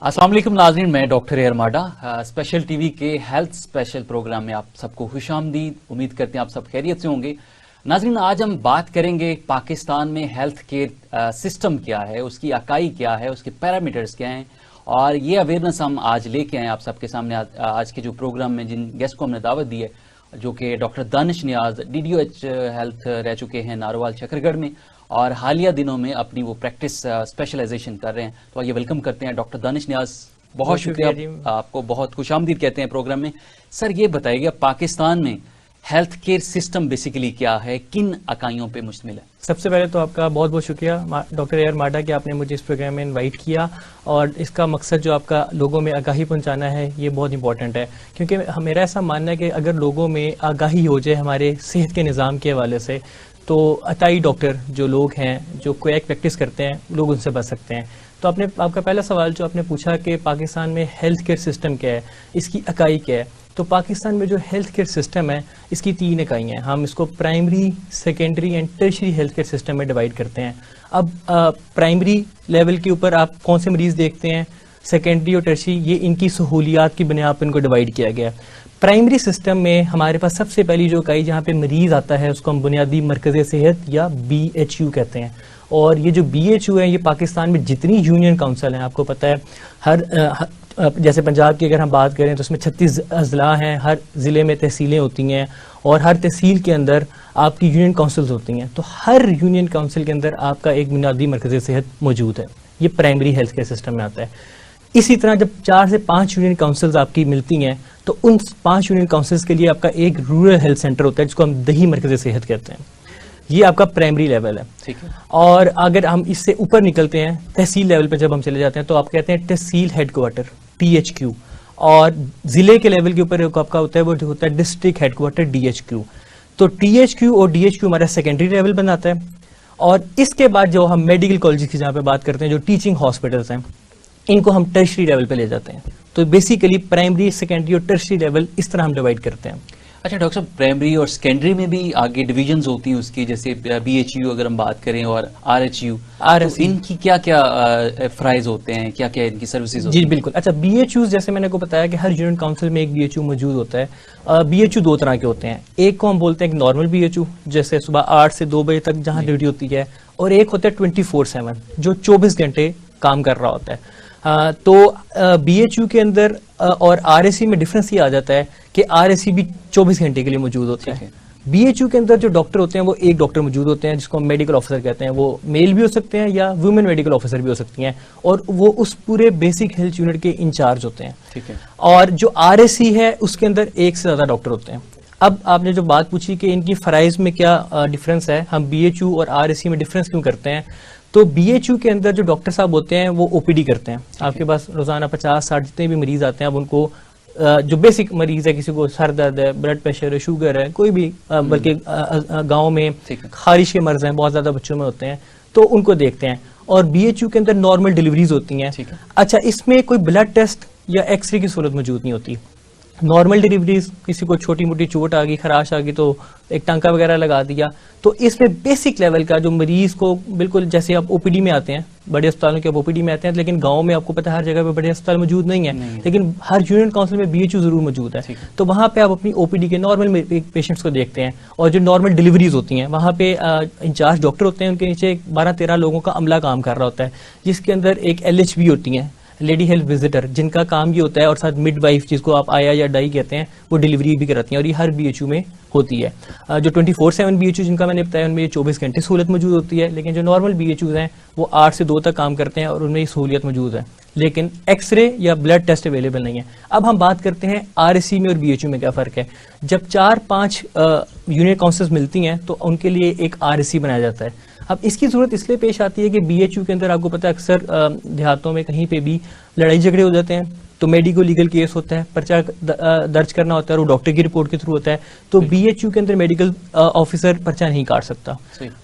अस्सलाम वालेकुम नाज़रीन, मैं डॉक्टर एयर माडा स्पेशल टीवी के हेल्थ स्पेशल प्रोग्राम में आप सबको खुशामदीद। उम्मीद करते हैं आप सब खैरियत से होंगे। नाज़रीन, आज हम बात करेंगे पाकिस्तान में हेल्थ केयर सिस्टम क्या है, उसकी इकाई क्या है, उसके पैरामीटर्स क्या हैं, और ये अवेयरनेस हम आज लेके आए आप सबके सामने। आज के जो प्रोग्राम में जिन गेस्ट को हमने दावत दी है, जो कि डॉक्टर दानिश नियाज DDOH हेल्थ रह चुके हैं नारोवाल शकरगढ़ में, और हालिया दिनों में अपनी वो प्रैक्टिस स्पेशलाइजेशन कर रहे हैं। तो आइए वेलकम करते हैं डॉक्टर दानिश नियाज। बहुत शुक्रिया, आपको बहुत खुशामदीद कहते हैं प्रोग्राम में। सर, ये बताइए पाकिस्तान में हेल्थ केयर सिस्टम बेसिकली क्या है, किन इकाइयों पे मुश्तमिल है? सबसे पहले तो आपका बहुत बहुत शुक्रिया डॉक्टर एयर माडा कि आपने मुझे इस प्रोग्राम में इनवाइट किया, और इसका मकसद जो आपका लोगों में आगाही पहुंचाना है ये बहुत इंपॉर्टेंट है। क्योंकि मेरा ऐसा मानना है कि अगर लोगों में आगाही हो जाए हमारे सेहत के निज़ाम के हवाले से, तो अताई डॉक्टर जो लोग हैं जो क्वैक प्रैक्टिस करते हैं, लोग उनसे बच सकते हैं। तो आपका पहला सवाल जो आपने पूछा कि पाकिस्तान में हेल्थ केयर सिस्टम क्या है, इसकी इकाई क्या है, तो पाकिस्तान में जो हेल्थ केयर सिस्टम है इसकी 3 इकाइयाँ हैं। हम इसको primary, secondary and tertiary health care system में डिवाइड करते हैं। अब प्राइमरी लेवल के ऊपर आप कौन से मरीज देखते हैं, सेकेंडरी और टर्शरी, ये इनकी सहूलियात की बुनियाद पर इनको डिवाइड किया गया। प्राइमरी सिस्टम में हमारे पास सबसे पहली जो इकाई जहाँ पे मरीज आता है उसको हम बुनियादी मरकज़ सेहत या BHU कहते हैं। और ये जो BHU है ये पाकिस्तान में जितनी यूनियन काउंसिल हैं, आपको पता है जैसे पंजाब की अगर हम बात करें तो उसमें 36 अजला हैं, हर ज़िले में तहसीलें होती हैं, और हर तहसील के अंदर आपकी यूनियन काउंसिल्स होती हैं। तो हर यूनियन काउंसिल के अंदर आपका एक बुनियादी मरकज़ सेहत मौजूद है। ये प्राइमरी हेल्थ केयर सिस्टम में आता है। इसी तरह जब 4 से 5 यूनियन काउंसिल्स आपकी मिलती हैं तो उन 5 यूनियन काउंसिल्स के लिए आपका एक रूरल हेल्थ सेंटर होता है जिसको हम दही मरकज़ सेहत कहते हैं। ये आपका प्राइमरी लेवल है, ठीक है। और अगर हम इससे ऊपर निकलते हैं तहसील लेवल पे जब हम चले जाते हैं तो आप कहते हैं तहसील हेडक्वार्टर THQ, और जिले के लेवल के ऊपर आपका होता है वो होता है डिस्ट्रिक्ट हेडक्वार्टर DHQ। तो THQ और DHQ हमारा सेकेंडरी लेवल बनाता है। और इसके बाद जो हम मेडिकल कॉलेज की जहाँ पे बात करते हैं, जो टीचिंग हॉस्पिटल्स हैं, इनको हम टर्शरी लेवल पे ले जाते हैं। तो बेसिकली प्राइमरी, सेकेंडरी और टर्शरी लेवल इस तरह हम डिवाइड करते हैं। अच्छा डॉक्टर साहब, प्राइमरी और सेकेंडरी में भी आगे डिविजन्स होती हैं उसकी, जैसे BHU अगर हम बात करें और RHU, तो इनकी क्या क्या फ्राइज होते हैं, क्या क्या इनकी सर्विसेज होती हैं? जी बिल्कुल। अच्छा, BHU जैसे मैंने को बताया कि हर यूनियन काउंसिल में एक BHU मौजूद होता है। BHU 2 तरह के होते हैं। एक को हम बोलते हैं नॉर्मल BHU, जैसे सुबह 8 से 2 बजे तक जहाँ ड्यूटी होती है, और एक होता है 24/7 जो 24 घंटे काम कर रहा होता है। तो BHU के अंदर और RSC में डिफरेंस ये आ जाता है कि RSC भी 24 घंटे के लिए मौजूद होता है। BHU के अंदर जो डॉक्टर होते हैं वो एक डॉक्टर मौजूद होते हैं जिसको हम मेडिकल ऑफिसर कहते हैं। वो मेल भी हो सकते हैं या वुमेन मेडिकल ऑफिसर भी हो सकती हैं, और वो उस पूरे बेसिक हेल्थ यूनिट के इंचार्ज होते हैं, ठीक है। और जो RSC है उसके अंदर एक से ज्यादा डॉक्टर होते हैं। अब आपने जो बात पूछी कि इनकी फराइज में क्या डिफरेंस है, हम BHU और RSC में डिफरेंस क्यों करते हैं, तो BHU के अंदर जो डॉक्टर साहब होते हैं वो OPD करते हैं। आपके पास रोजाना 50-60 जितने भी मरीज आते हैं, अब उनको जो बेसिक मरीज है, किसी को सर दर्द है, ब्लड प्रेशर है, शुगर है, कोई भी, बल्कि गांव में खारिश के मर्ज हैं, बहुत ज्यादा बच्चों में होते हैं, तो उनको देखते हैं। और BHU के अंदर नॉर्मल डिलीवरीज होती हैं। अच्छा, इसमें कोई ब्लड टेस्ट या एक्सरे की सूरत मौजूद नहीं होती। नॉर्मल डिलीवरीज, किसी को छोटी मोटी चोट आ गई, खराश आ गई तो एक टांका वगैरह लगा दिया, तो इसमें बेसिक लेवल का जो मरीज को, बिल्कुल जैसे आप OPD में आते हैं, बड़े अस्पतालों के आप OPD में आते हैं, लेकिन गांव में आपको पता है हर जगह पे बड़े अस्पताल मौजूद नहीं है, लेकिन हर यूनियन काउंसिल में BHU जरूर मौजूद है। तो वहां पे आप अपनी OPD के नॉर्मल पेशेंट्स को देखते हैं, और जो नॉर्मल डिलीवरीज होती हैं वहां पे इंचार्ज डॉक्टर होते हैं, उनके नीचे 12-13 लोगों का अमला काम कर रहा होता है, जिसके अंदर एक LHV होती है, लेडी हेल्थ विजिटर, जिनका काम ये होता है, और साथ मिडवाइफ जिसको आप आया या डाई कहते हैं, वो डिलीवरी भी कराती हैं, और ये हर BHU में होती है। जो 24/7 BHU जिनका मैंने बताया उनमें 24 घंटे सहूलत मौजूद होती है, लेकिन जो नॉर्मल BHUs हैं वो 8 से 2 तक काम करते हैं और उनमें ये सहूलियत मौजूद है, लेकिन एक्सरे या ब्लड टेस्ट अवेलेबल नहीं है। अब हम बात करते हैं RSC में और BHU में क्या फ़र्क है। जब 4-5 यूनियन काउंसिल्स मिलती हैं तो उनके लिए एक RSC बनाया जाता है। अब इसकी जरूरत इसलिए पेश आती है कि BHU के अंदर आपको पता है अक्सर देहातों में कहीं पे भी लड़ाई झगड़े हो जाते हैं, तो मेडिको लीगल केस होता है, पर्चा दर्ज करना होता है, और वो डॉक्टर की रिपोर्ट के थ्रू होता है। तो BHU के अंदर मेडिकल ऑफिसर पर्चा नहीं काट सकता।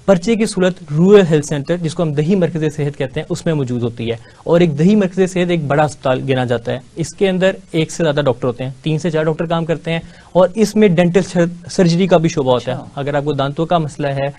पर्चे की सूरत रूरल हेल्थ सेंटर, जिसको हम दही मरकज़ सेहत कहते हैं, उसमें मौजूद होती है। और एक दही मरकज़ सेहत एक बड़ा अस्पताल गिना जाता है। इसके अंदर 1 से ज्यादा डॉक्टर होते हैं, 3 से 4 डॉक्टर काम करते हैं, और इसमें डेंटल सर्जरी का भी शोबा होता है। अगर आपको दांतों का मसला है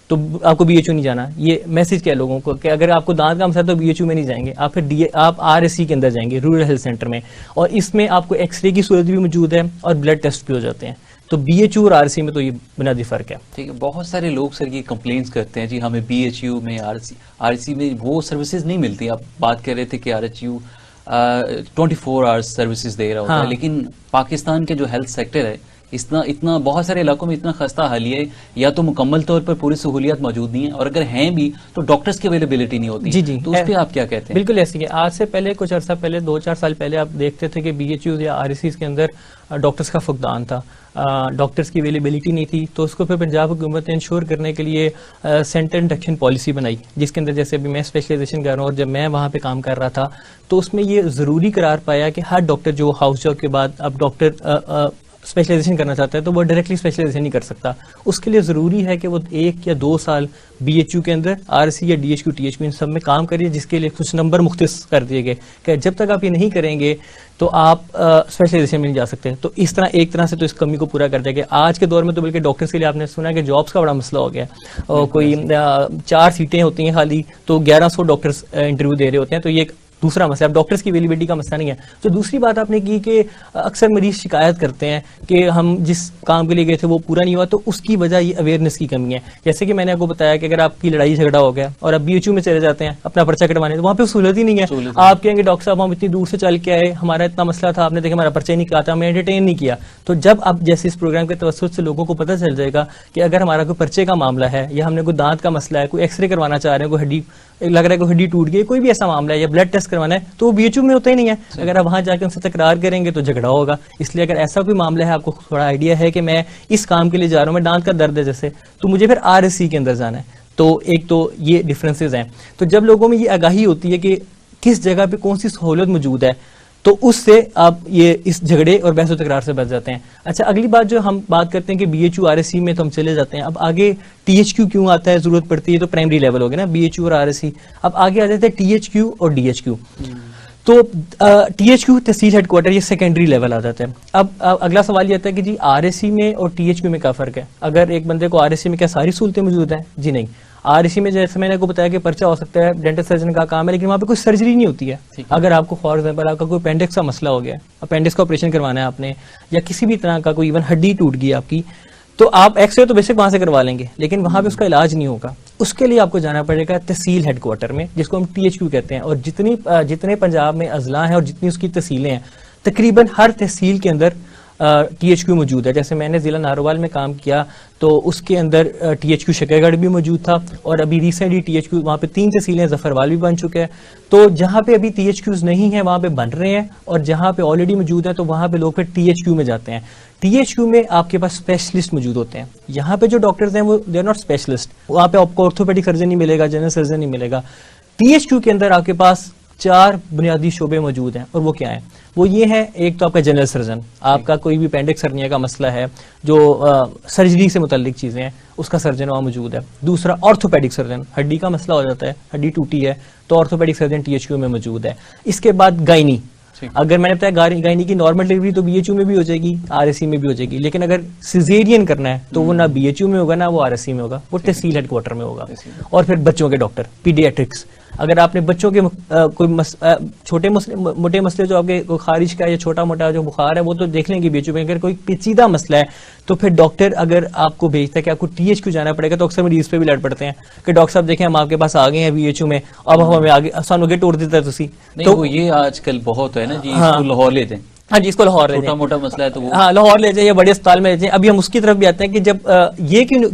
तो आपको बीएचयू नहीं जाना। ये मैसेज क्या है लोगों को कि अगर आपको दांत का मसला है तो बीएचयू में नहीं जाएंगे आप, फिर आप आरएससी के अंदर जाएंगे, रूरल हेल्थ सेंटर में, और इसमें आपको एक्सरे की सूरत भी मौजूद है और ब्लड टेस्ट भी हो जाते हैं। तो बीएचयू और आरएससी में तो ये बुनियादी फर्क है। ठीक है, बहुत सारे लोग सर ये कंप्लेंट्स करते हैं जी हमें बीएचयू में आरएससी में वो सर्विसेज नहीं मिलती। आप बात कर रहे थे कि आरएचयू 24 आवर्स सर्विसेज दे रहा होता है, लेकिन पाकिस्तान के जो हेल्थ सेक्टर है इतना बहुत सारे इलाकों में इतना खस्ता हालिया है, या तो मुकम्मल तौर पर पूरी सहूलियात मौजूद नहीं है, और अगर हैं भी तो डॉक्टर्स की अवेलेबिलिटी नहीं होती। जी तो उस पर आप क्या कहते हैं? बिल्कुल ऐसी है। आज से पहले कुछ अर्सा पहले 2-4 साल पहले आप देखते थे कि बीएचयू या आरएससी के अंदर डॉक्टर्स का फुकदान था, डॉक्टर्स की अवेलेबिलिटी नहीं थी। तो उसको फिर पंजाब हुकूमत ने इंश्योर करने के लिए सेंटर इंडक्शन पॉलिसी बनाई, जिसके अंदर जैसे अभी मैं स्पेशलाइजेशन कर रहा हूँ और जब मैं वहाँ पे काम कर रहा था तो उसमें ये ज़रूरी करार पाया कि हर डॉक्टर जो हाउस जॉब के बाद अब डॉक्टर स्पेशलाइजेशन करना चाहता है तो वो डायरेक्टली स्पेशलाइजेशन नहीं कर सकता। उसके लिए ज़रूरी है कि वो 1 या 2 साल बीएचयू के अंदर आरएससी या डीएचक्यू टीएचक्यू इन सब में काम करिए, जिसके लिए कुछ नंबर मुख्तस कर दिए गए कि जब तक आप ये नहीं करेंगे तो आप स्पेशलाइजेशन में नहीं जा सकते। तो इस तरह एक तरह से तो इस कमी को पूरा कर दिया गया। आज के दौर में तो बल्कि डॉक्टर्स के लिए आपने सुना कि जॉब्स का बड़ा मसला हो गया, और कोई 4 सीटें होती हैं खाली तो 1100 डॉक्टर्स इंटरव्यू दे रहे होते हैं। तो ये एक दूसरा मसला, अब डॉक्टर्स की अवेलेबिलिटी का मसला नहीं है। तो दूसरी बात आपने की कि अक्सर मरीज शिकायत करते हैं कि हम जिस काम के लिए गए थे वो पूरा नहीं हुआ, तो उसकी वजह ये अवेयरनेस की कमी है। जैसे कि मैंने आपको बताया कि अगर आपकी लड़ाई झगड़ा हो गया और आप बीएचयू में चले जाते हैं अपना पर्चा कटवाने, तो वहाँ पे सहूलत ही नहीं है। आप कहेंगे डॉक्टर साहब हम इतनी दूर से चल के आए, हमारा इतना मसला था, आपने देखा हमारा पर्चा ही नहीं काटा, हमें एंटरटेन नहीं किया। तो जब आप जैसे इस प्रोग्राम के तवज्जुह से लोगों को पता चल जाएगा कि अगर हमारा कोई पर्चे का मामला है, या हमने कोई दांत का मसला है, कोई एक्सरे करवाना चाह रहे हैं, कोई हड्डी लग रहा है कोई हड्डी टूट गई, कोई भी ऐसा मामला है, या ब्लड टेस्ट करवाना है, तो वो बीएचयू में होता ही नहीं है। अगर आप वहां जाकर उनसे तकरार करेंगे तो झगड़ा होगा। इसलिए अगर ऐसा कोई मामला है, आपको थोड़ा आइडिया है कि मैं इस काम के लिए जा रहा हूँ, मैं दांत का दर्द है जैसे, तो मुझे फिर आरएससी के अंदर जाना है। तो एक तो ये डिफरेंसेस हैं। तो जब लोगों में ये आगाही होती है कि किस जगह पे कौन सी सहूलत मौजूद है, तो उससे आप ये इस झगड़े और बहस तकरार से बच जाते हैं। अच्छा, अगली बात जो हम बात करते हैं कि बीएचयू आरएससी में तो हम चले जाते हैं, अब आगे टीएचक्यू क्यों आता है, जरूरत पड़ती है, तो प्राइमरी लेवल हो गया ना बीएचयू और आरएससी। अब आगे आ जाते हैं टीएचक्यू और डीएचक्यू। तो टीएचक्यू तहसील हेडक्वार्टर, ये सेकेंडरी लेवल आ जाता है। अब अगला सवाल ये आता है कि जी आरएससी में और टीएचक्यू में क्या फर्क है। अगर एक बंदे को आरएससी में क्या सारी सहूलतें मौजूद हैं? जी नहीं। आरएससी में जैसे मैंने आपको बताया कि पर्चा हो सकता है, डेंटल सर्जन का काम है, लेकिन वहाँ पे कोई सर्जरी नहीं होती है। अगर आपको फॉर एग्जाम्पल आपका कोई अपेंडिक्स का मसला हो गया, अपेंडिक्स का ऑपरेशन करवाना है आपने, या किसी भी तरह का कोई इवन हड्डी टूट गई आपकी, तो आप एक्सरे तो बेसिक वहां से करवा लेंगे, लेकिन वहां पे उसका इलाज नहीं होगा। उसके लिए आपको जाना पड़ेगा तहसील हेडक्वार्टर में, जिसको हम टीएचक्यू कहते हैं। और जितने पंजाब में अजला हैं और जितनी उसकी तहसीलें हैं, तकरीबन हर तहसील के अंदर टीएचक्यू मौजूद है। जैसे मैंने जिला नारोवाल में काम किया तो उसके अंदर टीएचक्यू शकरगढ़ भी मौजूद था, और अभी रिसेंटली टीएचक्यू वहाँ पे 3 तहसीलें जफरवाल भी बन चुके हैं। तो जहाँ पे अभी टीएचक्यूज नहीं है वहाँ पे बन रहे हैं, और जहाँ पे ऑलरेडी मौजूद है तो वहाँ पे लोग फिर टीएचक्यू में जाते हैं। टीएचक्यू में आपके पास स्पेशलिस्ट मौजूद होते हैं। यहाँ पे जो डॉक्टर्स हैं वो दे आर नॉट स्पेशलिस्ट, वहाँ पे आपको ऑर्थोपेडिक सर्जन नहीं मिलेगा, जनरल सर्जन नहीं मिलेगा। टीएचक्यू के अंदर आपके पास 4 बुनियादी शोबे मौजूद हैं, और वो क्या है? वो ये है, एक तो आपका जनरल सर्जन, आपका कोई भी अपेंडिक्स हर्निया का मसला है, जो सर्जरी से मुतल्लिक चीजें हैं, उसका सर्जन वहाँ मौजूद है। दूसरा ऑर्थोपेडिक सर्जन, हड्डी का मसला हो जाता है, हड्डी टूटी है, तो ऑर्थोपेडिक सर्जन टीएचक्यू में मौजूद है। इसके बाद गायनी, अगर मैंने बताया गायनी की नॉर्मल डिलीवरी तो बीएचयू में भी हो जाएगी, आरएससी में भी हो जाएगी, लेकिन अगर सिजेरियन करना है तो वो ना बीएचयू में होगा ना वो आरएससी में होगा, वो तहसील हेडक्वार्टर में होगा। और फिर बच्चों के डॉक्टर, पीडियाट्रिक्स, अगर आपने बच्चों के कोई छोटे मोटे मसले जो आपके खारिज का या छोटा मोटा जो बुखार है वो तो देख लेंगे बीएचयू में। अगर कोई पेचीदा मसला है तो फिर डॉक्टर अगर आपको भेजता है कि आपको टीएचक्यू जाना पड़ेगा, तो अक्सर मरीज पे भी लड़ पड़ते हैं कि डॉक्टर साहब देखें हम आपके पास आ गए हैं बीएचयू में, अब हमें आगे सानू आगे तोड़ देता है तुसी। तो वो ये आजकल बहुत है ना जी, इसको लाहौर ले जाएं। हाँ जी, इसको लाहौर ले जाएं, छोटा मोटा मसला है तो वो हाँ लाहौर ले जाइए, बड़े अस्पताल में ले जाइए। अभी हम उसकी तरफ भी आते हैं कि जब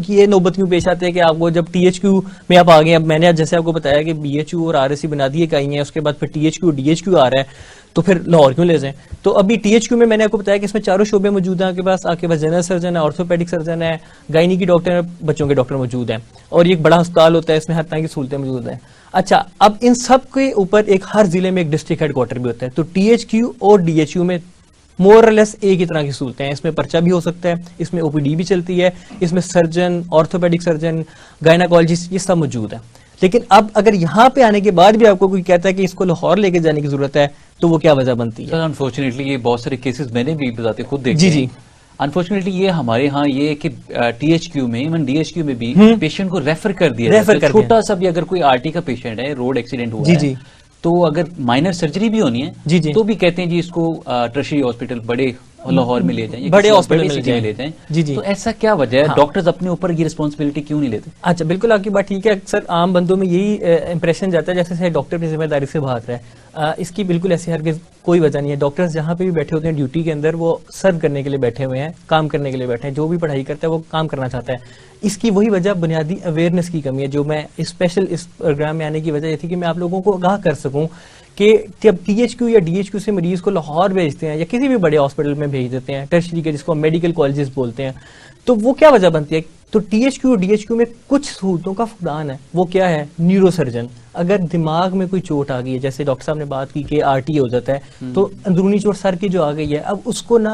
ये नौबत क्यों पेश आते हैं कि आपको जब टीएचक्यू में आप आ गए, अब मैंने जैसे आपको बताया कि बीएचयू और आरएससी बना दिए कहीं है, उसके बाद फिर टीएचक्यू डीएचक्यू आ रहा है, तो फिर लाहौर क्यों ले जाएं? तो अभी टीएचक्यू में मैंने आपको बताया कि इसमें 4 शोबे मौजूद हैं। आपके पास जनरल सर्जन है, ऑर्थोपेडिक सर्जन है, गायनी की डॉक्टर है, बच्चों के डॉक्टर मौजूद हैं, और ये एक बड़ा अस्पताल होता है, इसमें हर तरह की सहूलतें मौजूद हैं। अच्छा, अब इन सब के ऊपर एक हर जिले में एक डिस्ट्रिक्ट हेडक्वार्टर भी होता है। तो टीएचक्यू और डीएचयू में मोर और लेस एक ही तरह की सहूलतें हैं। इसमें पर्चा भी हो सकता है, इसमें ओपीडी भी चलती है, इसमें सर्जन, ऑर्थोपेडिक सर्जन, गायनाकोलॉजिस्ट, ये सब मौजूद है। लेकिन अब अगर यहाँ पे आने के बाद भी आपको कोई कहता है कि इसको लाहौर लेके जाने की जरूरत है, तो वो क्या वजह बनती है? सर अनफॉर्चुनेटली ये बहुत सारे केसेस मैंने भी बताते खुद देखे। जी जी, अनफॉर्चुनेटली ये हमारे यहाँ ये है कि THQ में, इवन DHQ में भी पेशेंट को रेफर कर दिया रेफर जाता है। कर छोटा सा भी अगर कोई RT का पेशेंट है, रोड एक्सीडेंट हुआ जी, है, जी। तो अगर माइनर सर्जरी भी होनी है जी, जी। तो भी कहते हैं जी इसको टर्शियरी हॉस्पिटल बड़े लाहौर में ले जाएं या बड़े किसी हॉस्पिटल में सिटी में ले जाएं। जी, जी। तो ऐसा क्या वजह है, हाँ। डॉक्टर्स अपने ऊपर ये रिस्पॉन्सिबिलिटी क्यों नहीं लेते? अच्छा, बिल्कुल आपकी बात ठीक है। अक्सर आम बंदों में यही इंप्रेशन जाता है जैसे डॉक्टर अपनी जिम्मेदारी से भाग रहा है। इसकी बिल्कुल ऐसी हरगिज़ कोई वजह नहीं है। डॉक्टर्स जहाँ पे भी बैठे होते हैं ड्यूटी के अंदर, वो सर्व करने के लिए बैठे हुए हैं, काम करने के लिए बैठे हैं। जो भी पढ़ाई करता है वो काम करना चाहता है। इसकी वही वजह बुनियादी अवेयरनेस की कमी है। जो मैं इस प्रोग्राम में आने की वजह ये थी कि मैं आप लोगों को आगाह कर सकूं कि जब THQ या DHQ से मरीज को लाहौर भेजते हैं या किसी भी बड़े हॉस्पिटल में भेज देते हैं, टर्शरी के जिसको मेडिकल कॉलेजेस बोलते हैं, तो वो क्या वजह बनती है? तो THQ और DHQ में कुछ सहूलतों का फुकदान है। वो क्या है? न्यूरोसर्जन। अगर दिमाग में कोई चोट आ गई है, जैसे डॉक्टर साहब ने बात की कि RT हो जाता है, तो अंदरूनी चोट सर की जो आ गई है, अब उसको ना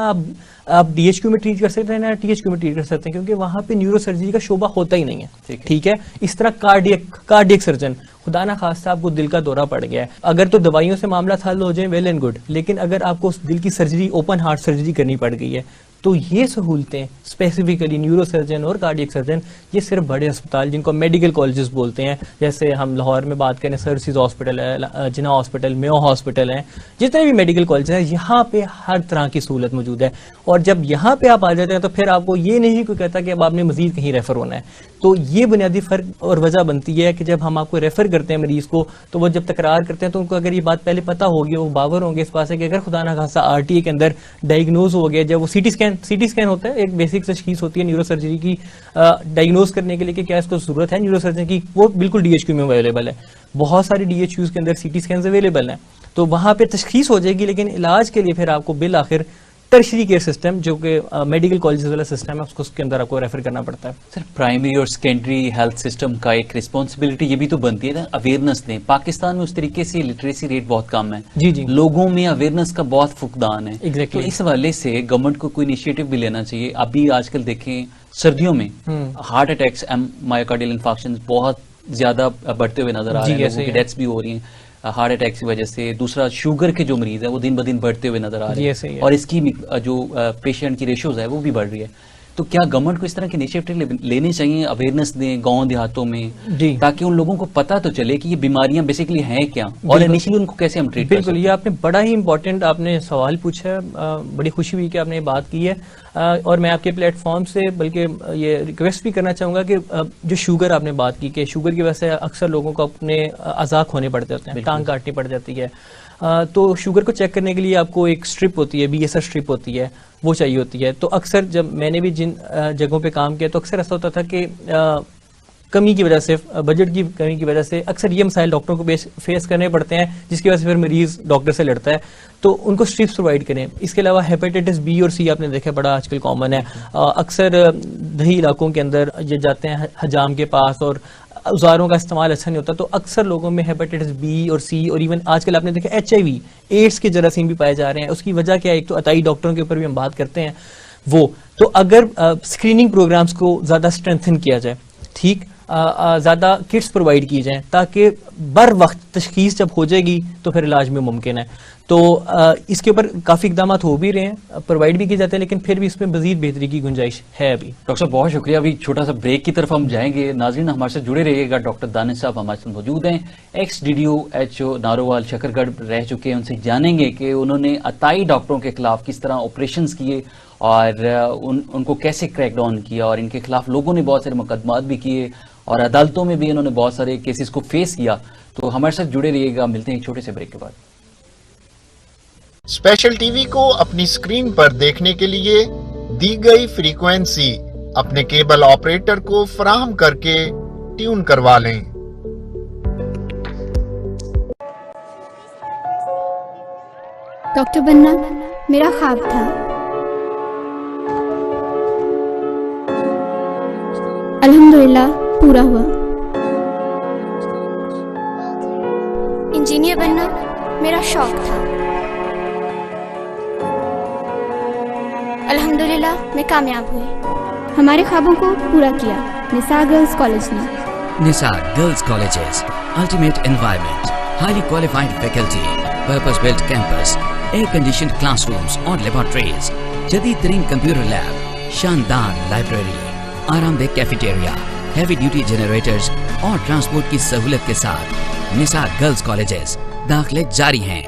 आप DHQ में ट्रीट कर सकते हैं ना THQ में ट्रीट कर सकते हैं, क्योंकि वहां पे न्यूरो सर्जरी का शोबा होता ही नहीं है। ठीक है। इस तरह कार्डियक सर्जन, खुदा ना खास्ता आपको दिल का दौरा पड़ गया है, अगर तो दवाइयों से मामला हल हो जाए, वेल एंड गुड। लेकिन अगर आपको उस दिल की सर्जरी, ओपन हार्ट सर्जरी करनी पड़ गई है, तो ये सहूलतें स्पेसिफिकली न्यूरो सर्जन और कार्डियक सर्जन ये सिर्फ बड़े अस्पताल, जिनको मेडिकल कॉलेजेस बोलते हैं, जैसे हम लाहौर में बात करें सर्विसेज हॉस्पिटल है, जिना हॉस्पिटल, मेयो हॉस्पिटल है, जितने भी मेडिकल कॉलेज हैं, यहाँ पे हर तरह की सहूलत मौजूद है। और जब यहाँ पे आप आ जाते हैं तो फिर आपको ये नहीं कोई कहता कि अब आपने मजीद कहीं रेफर होना है। तो ये बुनियादी फर्क और वजह बनती है कि जब हम आपको रेफर करते हैं मरीज को, तो वो जब तकरार करते हैं तो उनको अगर ये बात पहले पता होगी, वो बावर होंगे इस बात से कि अगर खुदा ना खासा RTA के अंदर डायग्नोज हो गया, जब वो CT स्कैन होता है, एक बेसिक तशखीस होती है न्यूरो सर्जरी की, डायग्नोज करने के लिए कि क्या इसको जरूरत है न्यूरो सर्जरी की, वो बिल्कुल DHQ में अवेलेबल है। बहुत सारी DHQs के अंदर CT स्कैन अवेलेबल हैं, तो वहां पे तशखीस हो जाएगी। लेकिन इलाज के लिए फिर आपको बिल आखिर टर्शरी केयर सिस्टम, जो कि मेडिकल कॉलेजेस वाला सिस्टम है, उसको उसके अंदर आपको रेफर करना पड़ता है। सर, प्राइमरी और सेकेंडरी हेल्थ सिस्टम का एक रिस्पॉन्सिबिलिटी ये भी तो बनती है ना, अवेयरनेस दें। पाकिस्तान में उस तरीके से लिटरेसी रेट बहुत कम है। जी, जी। लोगों में अवेयरनेस का बहुत फुकदान है। Exactly. तो इस हवाले से गवर्नमेंट को कोई इनिशिएटिव भी लेना चाहिए। अभी आजकल देखें सर्दियों में हार्ट अटैक्स, मायोकार्डियल इंफार्क्शन बहुत ज्यादा बढ़ते हुए नजर आ रहे हैं, लोगों की डेथ्स भी हो रही हैं हार्ट अटैक की वजह से। दूसरा, शुगर के जो मरीज है वो दिन ब दिन बढ़ते हुए नजर आ रहे हैं, और इसकी जो पेशेंट की रेशियोज है वो भी बढ़ रही है। तो क्या गवर्नमेंट को इस तरह के इनिशिएटिव लेने चाहिए, अवेयरनेस दें गांव देहातों में, ताकि उन लोगों को पता तो चले कि ये बीमारियां बेसिकली हैं क्या, और इनिशियली उनको कैसे हम ट्रीट कर सकते हैं? बिल्कुल, ये आपने बड़ा ही इंपॉर्टेंट आपने सवाल पूछा है। बड़ी खुशी हुई कि आपने बात की है, और मैं आपके प्लेटफॉर्म से बल्कि ये रिक्वेस्ट भी करना चाहूंगा कि जो शुगर आपने बात की, कि शुगर की वजह से अक्सर लोगों को अपने अज़ाक होने पड़ जाते हैं, टांग काटनी पड़ जाती है। तो शुगर को चेक करने के लिए आपको एक स्ट्रिप होती है, BSR स्ट्रिप होती है, वो चाहिए होती है। तो अक्सर जब मैंने भी जिन जगहों पे काम किया, तो अक्सर ऐसा होता था कि कमी की वजह से, बजट की कमी की वजह से अक्सर ये मसाइल डॉक्टरों को फेस करने पड़ते हैं, जिसकी वजह से फिर मरीज डॉक्टर से लड़ता है। तो उनको स्ट्रिप्स प्रोवाइड करें। इसके अलावा हेपेटाइटिस B और C आपने देखा बड़ा आजकल कॉमन है। अक्सर दही इलाकों के अंदर ये जाते हैं हजाम के पास, और औजारों का इस्तेमाल अच्छा नहीं होता, तो अक्सर लोगों में हेपेटाइटिस B और C, और इवन आजकल आपने देखा HIV, एड्स के जरासीम भी पाए जा रहे हैं। उसकी वजह क्या है? एक तो अताई डॉक्टरों के ऊपर भी हम बात करते हैं वो। तो अगर स्क्रीनिंग प्रोग्राम्स को ज्यादा स्ट्रेंथन किया जाए, ठीक, ज्यादा किट्स प्रोवाइड की जाएं, ताकि बर वक्त तशखीस जब हो जाएगी तो फिर इलाज में मुमकिन है। तो इसके ऊपर काफी इकदाम हो भी रहे हैं, प्रोवाइड भी किए जाते हैं, लेकिन फिर भी इसमें मजीद बेहतरी की गुंजाइश है अभी। डॉक्टर साहब बहुत शुक्रिया। अभी छोटा सा ब्रेक की तरफ हम जाएंगे। नाज़रीन हमारे साथ जुड़े रहिएगा। डॉक्टर दानिश साहब हमारे साथ मौजूद हैं, ex-DDO नारोवाल शकरगढ़ रह चुके हैं। उनसे जानेंगे कि उन्होंने अताई डॉक्टरों के खिलाफ किस तरह ऑपरेशंस किए, और उनको कैसे क्रैक डाउन किया, और इनके खिलाफ लोगों ने बहुत सारे मुकदमात भी किए, और अदालतों में भी इन्होंने बहुत सारे केसेस को फेस किया। तो हमारे साथ जुड़े रहिएगा। मिलते हैं एक छोटे से ब्रेक के बाद। स्पेशल टीवी को अपनी स्क्रीन पर देखने के लिए दी गई फ्रीक्वेंसी अपने केबल ऑपरेटर को फराहम करके ट्यून करवा लें। डॉक्टर बनना मेरा ख्वाब था। अल्हम्दुलिल्लाह पूरा हुआ। इंजीनियर बनना मेरा शौक था। अल्हम्दुलिल्लाह मैं कामयाब हुई। हमारे ख्वाबों को पूरा किया निसार गर्ल्स कॉलेज ने। Nisar Girls Colleges, ultimate environment, highly qualified faculty, purpose-built campus, air-conditioned classrooms or laboratories, जदीद तरीन कंप्यूटर लैब, शानदार लाइब्रेरी, आरामदेह कैफेटेरिया, हैवी ड्यूटी जनरेटर्स और ट्रांसपोर्ट की सहूलत के साथ निसार गर्ल्स कॉलेजेस दाखिले जारी हैं।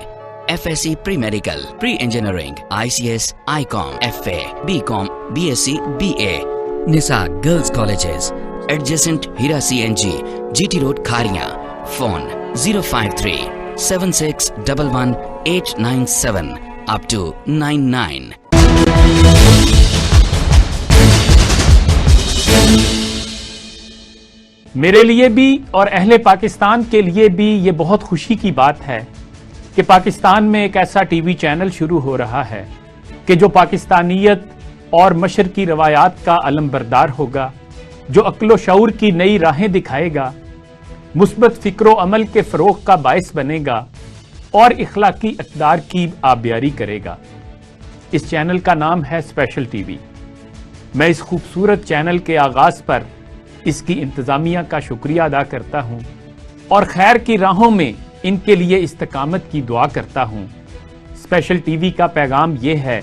FSC pre medical, pre engineering, ICS, ICOM, FA, BCom, BSc, BA। Nisar girls colleges adjacent Heera CNG, GT road Kharian. Phone 053 7611 897 up to 99। मेरे लिए भी और अहले पाकिस्तान के लिए भी ये बहुत खुशी की बात है कि पाकिस्तान में एक ऐसा टीवी चैनल शुरू हो रहा है कि जो पाकिस्तानियत और मशर की रवायात का अलमबरदार होगा, जो अक्ल व शऊर की नई राहें दिखाएगा, मुस्बत फिक्रो अमल के फरोग का बायस बनेगा और इखलाकी अक़दार की आबियारी करेगा। इस चैनल का नाम है स्पेशल टीवी। मैं इस खूबसूरत चैनल के आगाज पर इसकी इंतजामिया का शुक्रिया अदा करता हूं और खैर की राहों में इनके लिए इस्तकामत की दुआ करता हूं। स्पेशल टीवी का पैगाम यह है,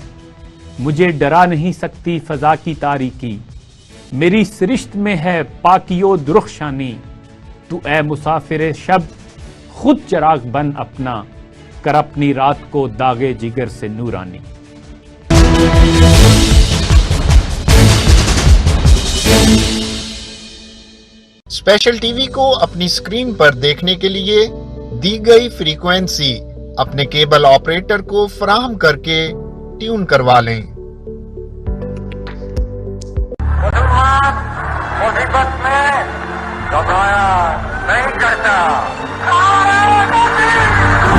मुझे डरा नहीं सकती फजा की तारीकी, मेरी सरिश्त में है पाकियो दुरुखशानी, तू ए मुसाफिर शब खुद चराग बन अपना, कर अपनी रात को दागे जिगर से नूरानी। स्पेशल टीवी को अपनी स्क्रीन पर देखने के लिए दी गई फ्रीक्वेंसी अपने केबल ऑपरेटर को फराहम करके ट्यून करवा लें। मुसीबत में घबराया नहीं करता।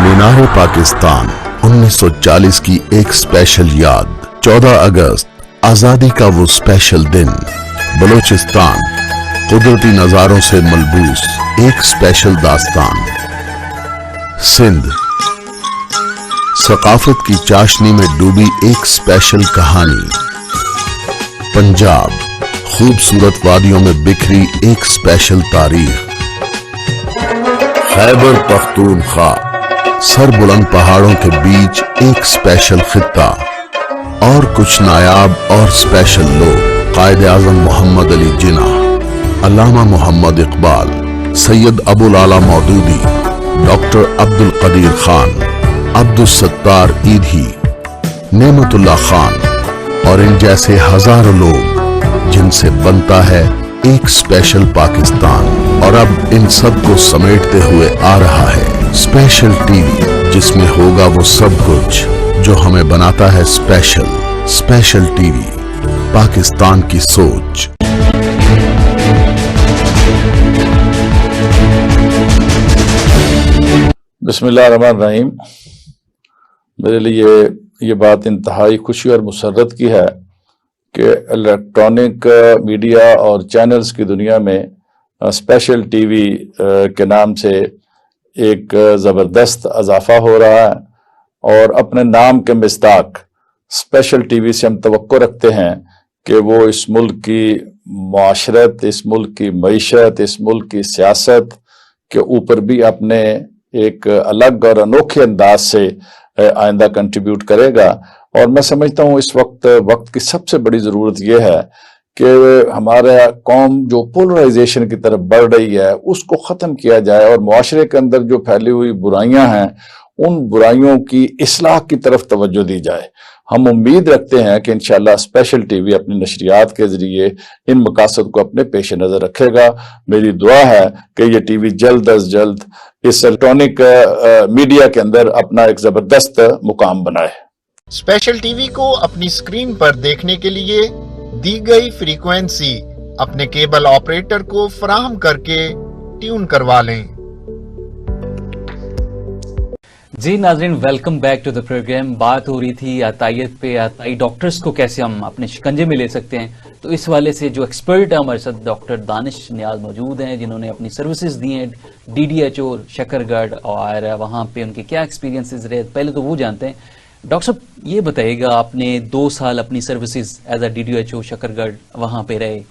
मीनार पाकिस्तान 1940 की एक स्पेशल याद। 14 अगस्त आजादी का वो स्पेशल दिन। बलूचिस्तान कुदरती नजारों से मलबूस एक स्पेशल दास्तान। सिंध सकाफत की चाशनी में डूबी एक स्पेशल कहानी। पंजाब खूबसूरत वादियों में बिखरी एक स्पेशल तारीख। खैबर पख्तूनख्वा सरबुलंद पहाड़ों के बीच एक स्पेशल खित्ता। और कुछ नायाब और स्पेशल लोग, कायद आजम मोहम्मद अली जिन्ना, अल्लामा मोहम्मद इकबाल, सैयद अबुल आला मौदूदी, डॉक्टर अब्दुल कदीर खान, अब्दुल सत्तार ईधी, नेमतुल्लाह खान और इन जैसे हजारों लोग जिनसे बनता है एक स्पेशल पाकिस्तान। और अब इन सब को समेटते हुए आ रहा है स्पेशल टीवी, जिसमें होगा वो सब कुछ जो हमें बनाता है स्पेशल। स्पेशल टीवी, पाकिस्तान की सोच। बिस्मिल्लाहिर्रहमानिर्रहीम। मेरे लिए ये बात इंतहाई खुशी और मुसर्रत की है कि इलेक्ट्रॉनिक मीडिया और चैनल्स की दुनिया में स्पेशल टीवी के नाम से एक ज़बरदस्त इजाफा हो रहा है और अपने नाम के मिस्ताक स्पेशल टीवी से हम तवक्को रखते हैं कि वो इस मुल्क की माशरत, इस मुल्क की मईशत, इस मुल्क की सियासत के ऊपर भी अपने एक अलग और अनोखे अंदाज से आइंदा कंट्रीब्यूट करेगा। और मैं समझता हूँ इस वक्त की सबसे बड़ी ज़रूरत यह है कि हमारा कौम जो पोलराइजेशन की तरफ बढ़ रही है उसको ख़त्म किया जाए और मुआशरे के अंदर जो फैली हुई बुराइयां हैं उन बुराइयों की इस्लाह की तरफ तवज्जो दी जाए। हम उम्मीद रखते हैं कि इंशाअल्लाह स्पेशल टीवी अपनी नशरियात के जरिए इन मकासद को अपने पेश नज़र रखेगा। मेरी दुआ है कि ये टीवी जल्द अज जल्द इस इलेक्ट्रॉनिक मीडिया के अंदर अपना एक ज़बरदस्त मुकाम बनाए। स्पेशल टीवी को अपनी स्क्रीन पर देखने के लिए दी गई फ्रीक्वेंसी अपने केबल ऑपरेटर को फराहम करके ट्यून करवा लें। जी नाज़रीन, welcome back to the programme. बात हो रही थी अतायत पे, अताई डॉक्टर्स को कैसे हम अपने शिकंजे में ले सकते हैं। तो इस वाले से जो एक्सपर्ट है हमारे साथ डॉक्टर दानिश नियाज मौजूद हैं, जिन्होंने अपनी सर्विसेज दी हैं DDHO शकरगढ़, और वहाँ पे उनके क्या एक्सपीरियंसेस रहे पहले तो वो जानते हैं। डॉक्टर साहब, ये बताइएगा, आपने 2 साल अपनी services as a DDHO Shakargarh वहाँ पे रहे,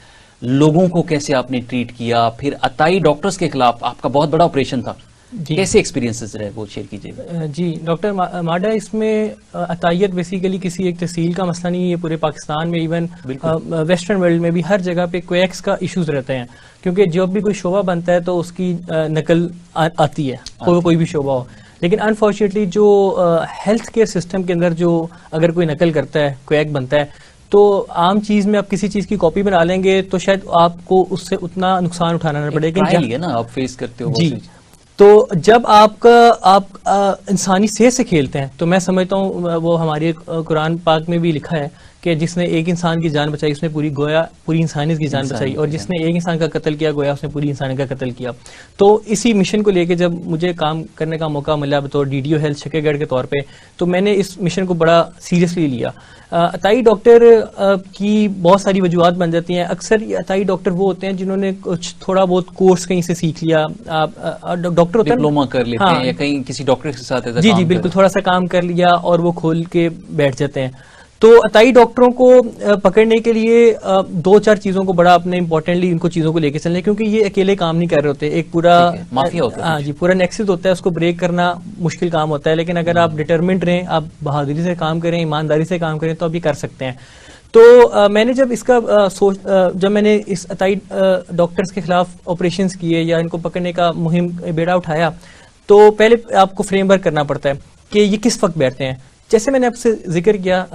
लोगों को कैसे आपने ट्रीट किया, फिर अताई डॉक्टर्स के खिलाफ आपका बहुत बड़ा ऑपरेशन था, कैसे एक्सपीरियंसेस रहे वो शेयर कीजिएगा। जी डॉक्टर माडा, इसमें अतायत बेसिकली किसी एक तहसील का मसला नहीं है, ये पूरे पाकिस्तान में इवन वेस्टर्न वर्ल्ड में भी हर जगह पे क्वैक्स का इश्यूज रहते हैं, क्योंकि जब भी कोई शोबा बनता है तो उसकी नकल आती है, कोई भी शोबा हो। लेकिन अनफॉर्चुनेटली जो हेल्थ केयर सिस्टम के अंदर जो अगर कोई नकल करता है, क्वैक बनता है, तो आम चीज में आप किसी चीज की कॉपी बना लेंगे तो शायद आपको उससे उतना नुकसान उठाना ना पड़े। लेकिन ना आप फेस करते हो जी, तो जब आप इंसानी सेहत से खेलते हैं तो मैं समझता हूँ वो हमारे कुरान पाक में भी लिखा है कि जिसने एक इंसान की जान बचाई उसने पूरी इंसानियत की जान बचाई, और जिसने एक इंसान का कत्ल किया गोया उसने पूरी इंसानियत का कत्ल किया। तो इसी मिशन को लेके जब मुझे काम करने का मौका मिला बतौर डीडीओ हेल्थ शक्करगढ़ के तौर पे, तो मैंने इस मिशन को बड़ा सीरियसली लिया। अताई डॉक्टर की बहुत सारी वजूहत बन जाती हैं। अक्सर अताई डॉक्टर वो होते हैं जिन्होंने कुछ थोड़ा बहुत कोर्स कहीं से सीख लिया, डॉक्टर होते हैं डिप्लोमा कर लेते हैं या कहीं किसी डॉक्टर के साथ जी जी बिल्कुल थोड़ा सा काम कर लिया और वो खोल के बैठ जाते हैं। तो अताई डॉक्टरों को पकड़ने के लिए 2-4 चीजों को बड़ा अपने इंपॉर्टेंटली इनको चीजों को लेके चलना है, क्योंकि ये अकेले काम नहीं कर रहे होते, एक पूरा माफिया होता है। हाँ जी, पूरा नेक्सस होता है, उसको ब्रेक करना मुश्किल काम होता है। लेकिन अगर आप डिटरमिन्ड रहें, आप बहादुरी से काम करें, ईमानदारी से काम करें, तो आप ये कर सकते हैं। तो मैंने जब इसका जब मैंने इस अताई डॉक्टर्स के खिलाफ ऑपरेशंस किए या इनको पकड़ने का मुहिम बेड़ा उठाया, तो पहले आपको फ्रेमवर्क करना पड़ता है कि ये किस वक्त बैठते हैं। जैसे मैंने आपसे जिक्र किया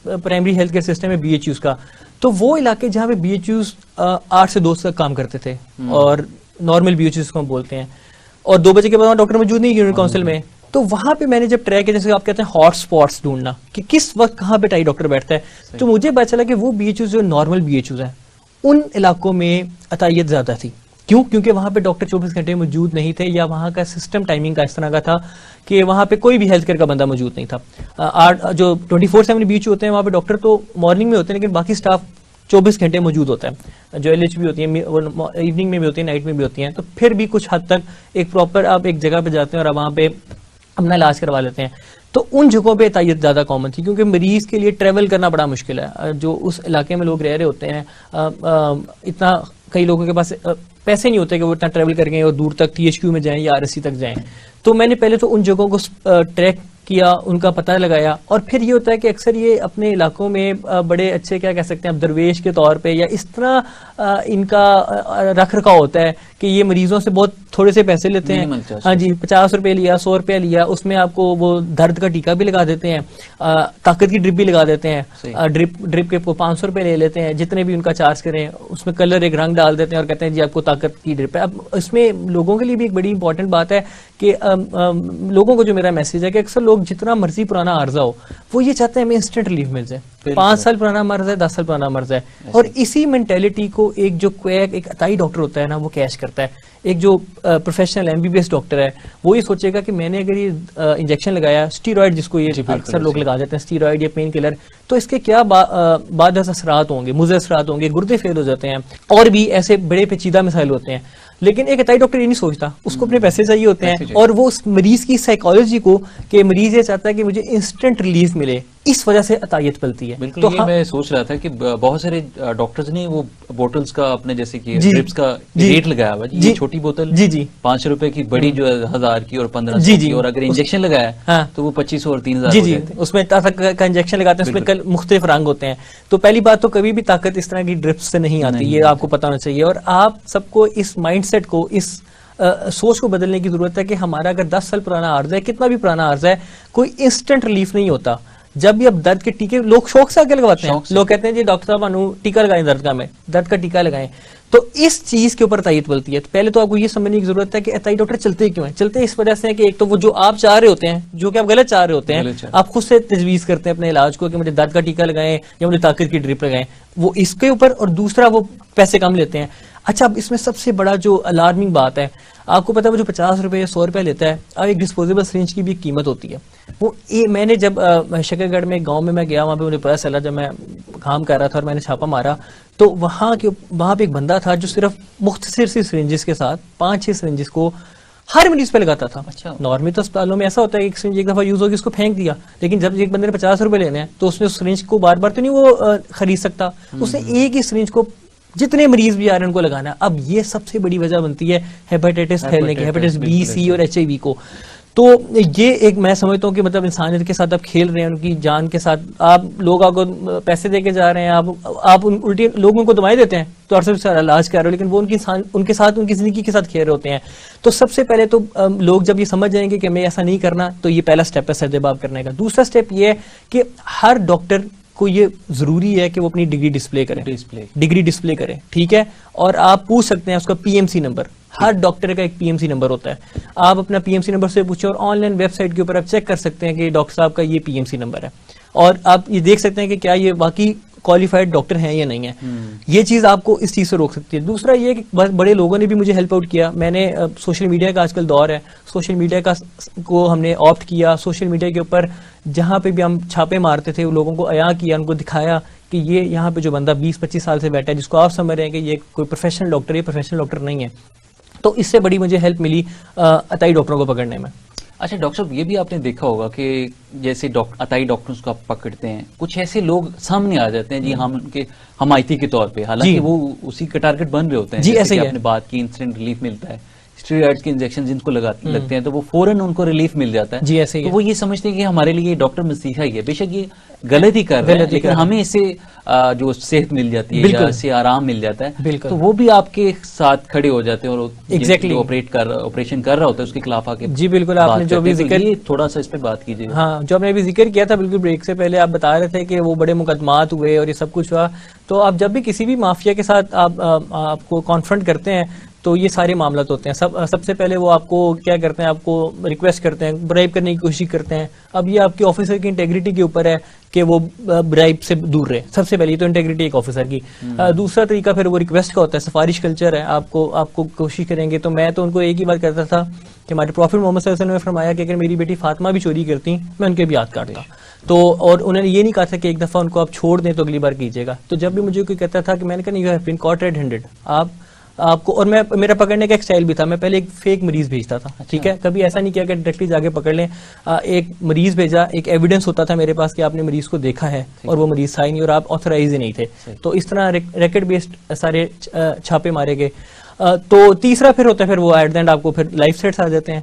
प्राइमरी हेल्थ केयर सिस्टम में BHUs का, तो वो इलाके जहाँ पे BHUs 8 से 2 तक काम करते थे और नॉर्मल BHUs को हम बोलते हैं, और 2 बजे के बाद डॉक्टर मौजूद नहीं यूनिट काउंसिल में, तो वहां पे मैंने जब ट्रैक किया, जैसे आप कहते हैं हॉट स्पॉट्स ढूंढना कि किस वक्त कहाँ पे टाई डॉक्टर बैठता है, तो मुझे पता चला कि वो BHUs जो नॉर्मल BHUs है उन इलाकों में अतायत ज्यादा थी। क्यों? क्योंकि वहां पे डॉक्टर 24 घंटे मौजूद नहीं थे, या वहां का सिस्टम टाइमिंग का इस तरह का था कि वहां पे कोई भी हेल्थ केयर का बंदा मौजूद नहीं था। जो 24/7 BHU होते हैं वहां पे डॉक्टर तो मॉर्निंग में होते हैं, लेकिन बाकी स्टाफ 24 घंटे मौजूद होता है। जो LH भी होती है वो इवनिंग में भी होती है, नाइट में भी होती हैं, तो फिर भी कुछ हद तक एक प्रॉपर आप एक जगह पे जाते हैं और वहां पे अपना इलाज करवा लेते हैं। तो उन जगहों पे अतायत ज्यादा कॉमन थी, क्योंकि मरीज के लिए ट्रेवल करना बड़ा मुश्किल है। जो उस इलाके में लोग रह रहे होते हैं, इतना कई लोगों के पास पैसे नहीं होते कि वो इतना ट्रैवल करेंगे और दूर तक THQ में जाएं या RSC तक जाएं। तो मैंने पहले तो उन जगहों को ट्रैक किया, उनका पता लगाया, और फिर ये होता है कि अक्सर ये अपने इलाकों में बड़े अच्छे क्या कह सकते हैं अब दरवेश के तौर पे या इस तरह इनका रख रखाव होता है कि ये मरीजों से बहुत थोड़े से पैसे लेते हैं। हाँ जी, 50 रुपए लिया, 100 रुपया लिया, उसमें आपको वो दर्द का टीका भी लगा देते हैं, ताकत की ड्रिप भी लगा देते हैं, ड्रिप के 500 रुपए ले लेते हैं, जितने भी उनका चार्ज करें, उसमें कलर एक रंग डाल देते हैं और कहते हैं जी आपको ताकत की ड्रिप है। अब इसमें लोगों के लिए भी एक बड़ी इंपॉर्टेंट बात है कि लोगों को जो मेरा मैसेज है कि अक्सर लोग जितना मर्जी पुराना आर्जा हो वो ये चाहते हैं हमें इंस्टेंट रिलीफ मिल जाए। 5 साल पुराना मर्ज है, 10 साल पुराना मर्ज है, और इसी मेंटेलिटी को एक जो क्वैक एक अताई डॉक्टर होता है ना वो कैच करता है। एक जो प्रोफेशनल MBBS डॉक्टर है वो ये सोचेगा कि मैंने अगर ये इंजेक्शन लगाया, स्टीरॉयड जिसको ये अक्सर लोग लगा देते हैं, स्टीरॉयड या पेन किलर, तो इसके क्या बाद असरात होंगे, मुज़र असरात होंगे, गुर्दे फेल हो जाते हैं, और भी ऐसे बड़े पेचीदा मसाइल होते हैं। लेकिन एक अताई डॉक्टर ये नहीं सोचता, उसको अपने पैसे चाहिए होते हैं, और वो उस मरीज की साइकोलॉजी को कि मरीज ये चाहता है कि मुझे इंस्टेंट रिलीफ मिले, इस वजह से अतायत पलती है। बिल्कुल, तो ये मैं सोच रहा था कि बहुत सारे डॉक्टर्स ने वो बोतल्स का अपने जैसे कि ड्रिप्स का रेट लगाया हुआ, ये छोटी बोतल जी 500 रुपए की, बड़ी जो 1000 की और 1500 की, और अगर इंजेक्शन लगाया तो वो 2500 और 3000 जी जी, उसमें ताकत का इंजेक्शन लगाते हैं, उसमें कल मुख्तलिफ रंग होते हैं। तो पहली बात तो कभी भी ताकत इस तरह की ड्रिप्स से नहीं आती, ये आपको पता होना चाहिए। और आप सबको इस माइंडसेट को, इस सोच को बदलने की जरूरत है कि हमारा अगर 10 साल पुराना आर्ज है, कितना भी पुराना आर्ज है, कोई इंस्टेंट रिलीफ नहीं होता। जब भी अब दर्द के टीके लोग शौक से आगे लगवाते हैं, लोग कहते हैं जी डॉक्टर साहब अनु टीका लगाएं, दर्द का टीका लगाएं, तो इस चीज के ऊपर अतायत बोलती है। तो पहले तो आपको ये समझने की जरूरत है कि अताई डॉक्टर चलते क्यों हैं। चलते इस वजह से है कि एक तो वो जो आप चाह रहे होते हैं, जो कि आप गलत चाह रहे होते हैं, आप खुद से तजवीज करते हैं अपने इलाज को कि मुझे दर्द का टीका लगाएं या मुझे ताकत की ड्रिप लगाएं, वो इसके ऊपर, और दूसरा वो पैसे कम लेते हैं। अच्छा, अब इसमें सबसे बड़ा जो अलार्मिंग बात है, आपको पता है वो जो 50 रुपए या 100 रुपए लेता है, अब एक डिस्पोजेबल सिरिंज की भी कीमत होती है। वो मैंने जब शक्करगढ़ में गांव में मैं गया, वहां पे मुझे पता चला, जब मैं काम कर रहा था और मैंने छापा मारा, तो वहां पे एक बंदा था जो सिर्फ मुख्तसर सी सिरिंजेस के साथ 5-6 सिरिंजेस को हर मरीज पे लगाता था। अच्छा, नॉर्मली तो अस्पतालों में ऐसा होता है एक सिरिंज एक दफा यूज होगी, उसको फेंक दिया, लेकिन जब एक बंदे ने 50 रुपए लेने हैं तो उसने उस सिरिंज को बार बार तो नहीं वो खरीद सकता, उसने एक ही सिरिंज को जितने मरीज भी आ रहे हैं उनको लगाना है। अब ये सबसे बड़ी वजह बनती है हेपेटाइटिस फैलने की, हेपेटाइटिस बी, सी और HIV को। तो ये एक मैं समझता हूँ कि मतलब इंसानियत के साथ आप खेल रहे हैं, उनकी जान के साथ। आप लोग आपको पैसे दे के जा रहे हैं, आप उल्टी लोगों को दवाएं देते हैं तो अरसे से इलाज कर रहे हो, लेकिन वो उनके साथ उनकी जिंदगी के साथ खेल रहे होते हैं। तो सबसे पहले तो लोग जब ये समझ जाएंगे कि हमें ऐसा नहीं करना, तो ये पहला स्टेप है सद्देबाब करने का। दूसरा स्टेप ये है कि हर डॉक्टर को ये जरूरी है कि वो अपनी डिग्री डिस्प्ले करें, ठीक है। और आप पूछ सकते हैं उसका PMC नंबर, हर डॉक्टर का एक PMC नंबर होता है। आप अपना PMC नंबर से पूछें और ऑनलाइन वेबसाइट के ऊपर आप चेक कर सकते हैं कि डॉक्टर साहब का ये PMC नंबर है, और आप ये देख सकते हैं कि क्या ये वाकई क्वालिफाइड डॉक्टर हैं या नहीं है। ये चीज आपको इस चीज से रोक सकती है। दूसरा ये कि बड़े लोगों ने भी मुझे हेल्प आउट किया। मैंने सोशल मीडिया का आजकल दौर है, सोशल मीडिया को हमने ऑप्ट किया। सोशल मीडिया के ऊपर जहां पे भी हम छापे मारते थे, लोगों को अया किया, उनको दिखाया कि ये यहाँ पे जो बंदा 20-25 साल से बैठा है, जिसको आप समझ रहे हैं कि ये कोई प्रोफेशनल डॉक्टर, ये प्रोफेशनल डॉक्टर नहीं है। तो इससे बड़ी मुझे हेल्प मिली अताई डॉक्टरों को पकड़ने में। अच्छा डॉक्टर साहब, ये भी आपने देखा होगा कि जैसे अताई डॉक्टर्स को आप पकड़ते हैं, कुछ ऐसे लोग सामने आ जाते हैं जी, हम उनके हमायती के तौर पे, हालांकि वो उसी का टारगेट बन रहे होते हैं। जी, ऐसे ही आपने बात की, इंस्टेंट रिलीफ मिलता है, स्टेरॉइड्स के इंजेक्शन जिनको लगते हैं तो वो फौरन उनको रिलीफ मिल जाता है। जी, ऐसे ही तो वो ये समझते हैं कि हमारे लिए डॉक्टर मसीहा ही है। बेशक ये गलत ही कर रहे हैं, लेकिन हमें इससे जो सेहत मिल जाती है या इससे आराम मिल जाता है, तो वो भी आपके साथ खड़े हो जाते हैं और एग्जैक्टली ऑपरेशन कर रहा होता है उसके खिलाफ आके। जी बिल्कुल, आपने जो भी जिक्र, थोड़ा सा इस पे बात कीजिए। हाँ, जो आपने अभी जिक्र किया था बिल्कुल ब्रेक से पहले, आप बता रहे थे कि वो बड़े मुकदमात हुए और ये सब कुछ हुआ। तो आप जब भी किसी भी माफिया के साथ आपको कॉन्फ्रंट करते हैं तो ये सारे मामला होते हैं। सबसे पहले वो आपको क्या करते हैं, आपको रिक्वेस्ट करते हैं, ब्राइब करने की कोशिश करते हैं। अब ये आपके ऑफिसर की इंटेग्रिटी के ऊपर है कि वो ब्राइब से दूर रहे। सबसे पहले तो इंटेग्रिटी एक ऑफिसर की। दूसरा तरीका फिर वो रिक्वेस्ट का होता है, सिफारिश कल्चर है। आपको कोशिश करेंगे। तो मैं तो उनको एक ही बात करता था कि हमारे प्रॉफिट मोहम्मद सल्लल्लाहु अलैहि वसल्लम ने फरमाया कि अगर मेरी बेटी फातिमा भी चोरी करती मैं उनके भी हाथ काटता। तो और उन्होंने ये नहीं कहा था कि एक दफा उनको आप छोड़ दें तो अगली बार कीजिएगा। तो जब भी मुझे कोई कहता था कि मैंने कहा, you have been caught red handed, आपको, और मेरा पकड़ने का एक स्टाइल भी था। मैं पहले एक फेक मरीज भेजता था, ठीक है। कभी ऐसा नहीं किया कि डायरेक्टली जाके पकड़ लें। एक मरीज भेजा, एक एविडेंस होता था मेरे पास कि आपने मरीज को देखा है और वो मरीज था ही नहीं और आप ऑथराइज ही नहीं थे। तो इस तरह रैकेट बेस्ड सारे छापे मारे गए। तो तीसरा फिर होता है, फिर वो एट द एंड आपको फिर लाइफ थ्रेट्स आ जाते हैं,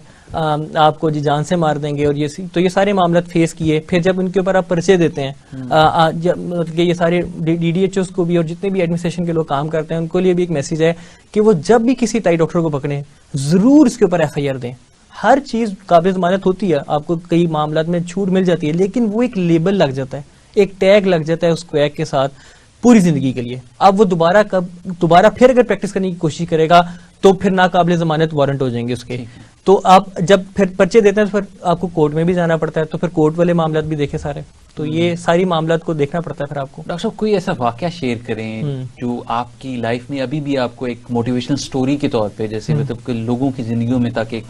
आपको जी जान से मार देंगे और ये सारे मामला फेस किए। फिर जब उनके ऊपर आप परिचय देते हैं, मतलब ये सारे DDHOs को भी और जितने भी एडमिनिस्ट्रेशन के लोग काम करते हैं उनको लिए भी एक मैसेज है कि वो जब भी किसी ताई डॉक्टर को पकड़े जरूर इसके ऊपर FIR दें। हर चीज काबिल जमानत होती है, आपको कई मामला में छूट मिल जाती है, लेकिन वो एक लेबल लग जाता है, एक टैग लग जाता है उस क्वैक के साथ पूरी जिंदगी के लिए। अब वो दोबारा फिर अगर प्रैक्टिस करने की कोशिश करेगा तो फिर नाकाबिल जमानत वारंट हो जाएंगे उसके। तो आप जब फिर पर्चे देते हैं तो फिर आपको कोर्ट में भी जाना पड़ता है, तो फिर कोर्ट वाले मामला भी देखे सारे। तो ये सारी मामला को देखना पड़ता है फिर आपको। डॉक्टर साहब, कोई ऐसा वाकया शेयर करें जो आपकी लाइफ में अभी भी आपको एक मोटिवेशनल स्टोरी के तौर पे, जैसे मतलब लोगों की जिंदगियों में, ताकि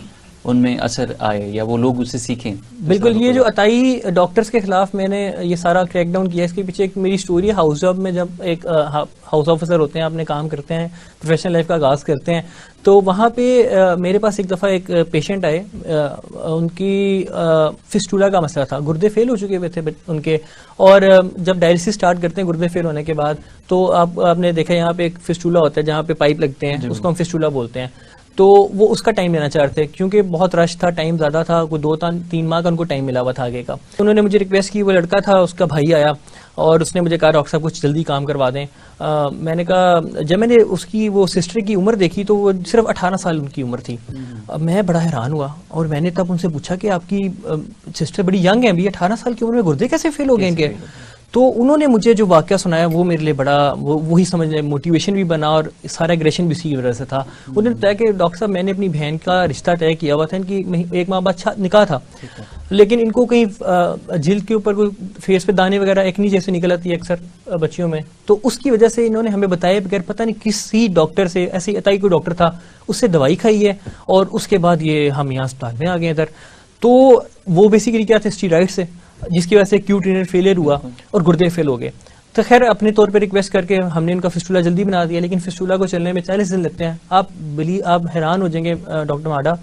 उनमें असर आए या वो लोग उससे सीखें। बिल्कुल, ये जो अताई डॉक्टर्स के खिलाफ मैंने ये सारा क्रैकडाउन किया, इसके पीछे एक मेरी स्टोरी है। हाउस जॉब में जब एक हाउस ऑफिसर होते हैं, अपने काम करते हैं, प्रोफेशनल लाइफ का आगाज करते हैं, तो वहाँ पे मेरे पास एक दफ़ा एक पेशेंट आए, उनकी फिस्टूला का मसला था, गुर्दे फेल हो चुके हुए थे उनके। और जब डायलिसिस स्टार्ट करते हैं गुर्दे फेल होने के बाद, तो आपने देखा यहाँ पे एक फिस्टूला होता है जहाँ पे पाइप लगते हैं, उसको हम फिस्टूला बोलते हैं। तो वो उसका टाइम लेना चाहते थे क्योंकि बहुत रश था, टाइम ज्यादा था, कोई 2-3 माह का उनको टाइम मिला हुआ था आगे का। उन्होंने मुझे रिक्वेस्ट की, वो लड़का था, उसका भाई आया और उसने मुझे कहा डॉक्टर साहब कुछ जल्दी काम करवा दें। मैंने कहा, जब मैंने उसकी वो सिस्टर की उम्र देखी तो वो सिर्फ 18 साल उनकी उम्र थी। मैं बड़ा हैरान हुआ और मैंने तब उनसे पूछा कि आपकी सिस्टर बड़ी यंग है अभी, 18 साल की उम्र में गुर्दे कैसे फेल हो गए इनके? तो उन्होंने मुझे जो वाकया सुनाया वो मेरे लिए बड़ा वही समझ लें मोटिवेशन भी बना और सारा एग्रेशन भी इसी वजह से था। उन्होंने बताया कि डॉक्टर साहब, मैंने अपनी बहन का रिश्ता तय किया हुआ था, इनकी 1 माह बाद निकाह था, लेकिन इनको कहीं जिल्द के ऊपर कोई फेस पे दाने वगैरह एकनी जैसे निकल आती है अक्सर बच्चियों में, तो उसकी वजह से इन्होंने हमें बताया बगैर पता नहीं किसी डॉक्टर से, ऐसे अताई कोई डॉक्टर था, उससे दवाई खाई है और उसके बाद ये हम यहाँ अस्पताल में आ गए इधर। तो वो बेसिकली क्या थे, स्टीरॉइड से, जिसकी वजह से एक्यूट रीनल फेलियर हुआ और गुर्दे फेल हो गए। तो खैर अपने तौर पे रिक्वेस्ट करके हमने इनका फिस्टूला जल्दी बना दिया, लेकिन फिस्टूला को चलने में 40 दिन लगते हैं। आप हैरान हो जाएंगे डॉक्टर माडा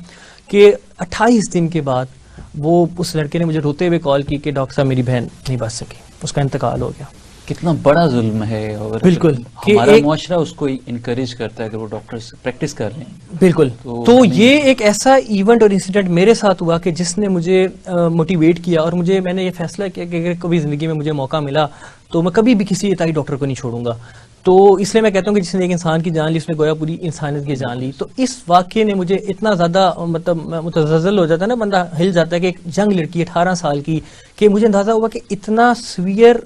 कि 28 दिन के बाद वो उस लड़के ने मुझे रोते हुए कॉल की कि डॉक्टर साहब मेरी बहन नहीं बच सकी, उसका इंतकाल हो गया। कितना बड़ा जुल्म है, और बिल्कुल हमारा मुआशरा उसको इनकरेज करता है अगर वो डॉक्टर्स प्रैक्टिस कर रहे हैं। बिल्कुल। तो ये एक ऐसा इवेंट और इंसिडेंट मेरे साथ हुआ कि जिसने मुझे मोटिवेट किया, और मैंने ये फैसला किया कि अगर कभी जिंदगी में मुझे मौका मिला तो मैं कभी भी किसी इताई डॉक्टर को नहीं छोड़ूंगा। तो इसलिए मैं कहता हूँ कि जिसने एक इंसान की जान ली उसने गोया पूरी इंसानियत की जान ली। तो इस वाक्य ने मुझे इतना ज्यादा मतलब मुतज़्ज़ल हो जाता है ना, बंदा हिल जाता है कि एक जंग लड़की 18 साल की, कि मुझे अंदाजा हुआ कि इतना सीवियर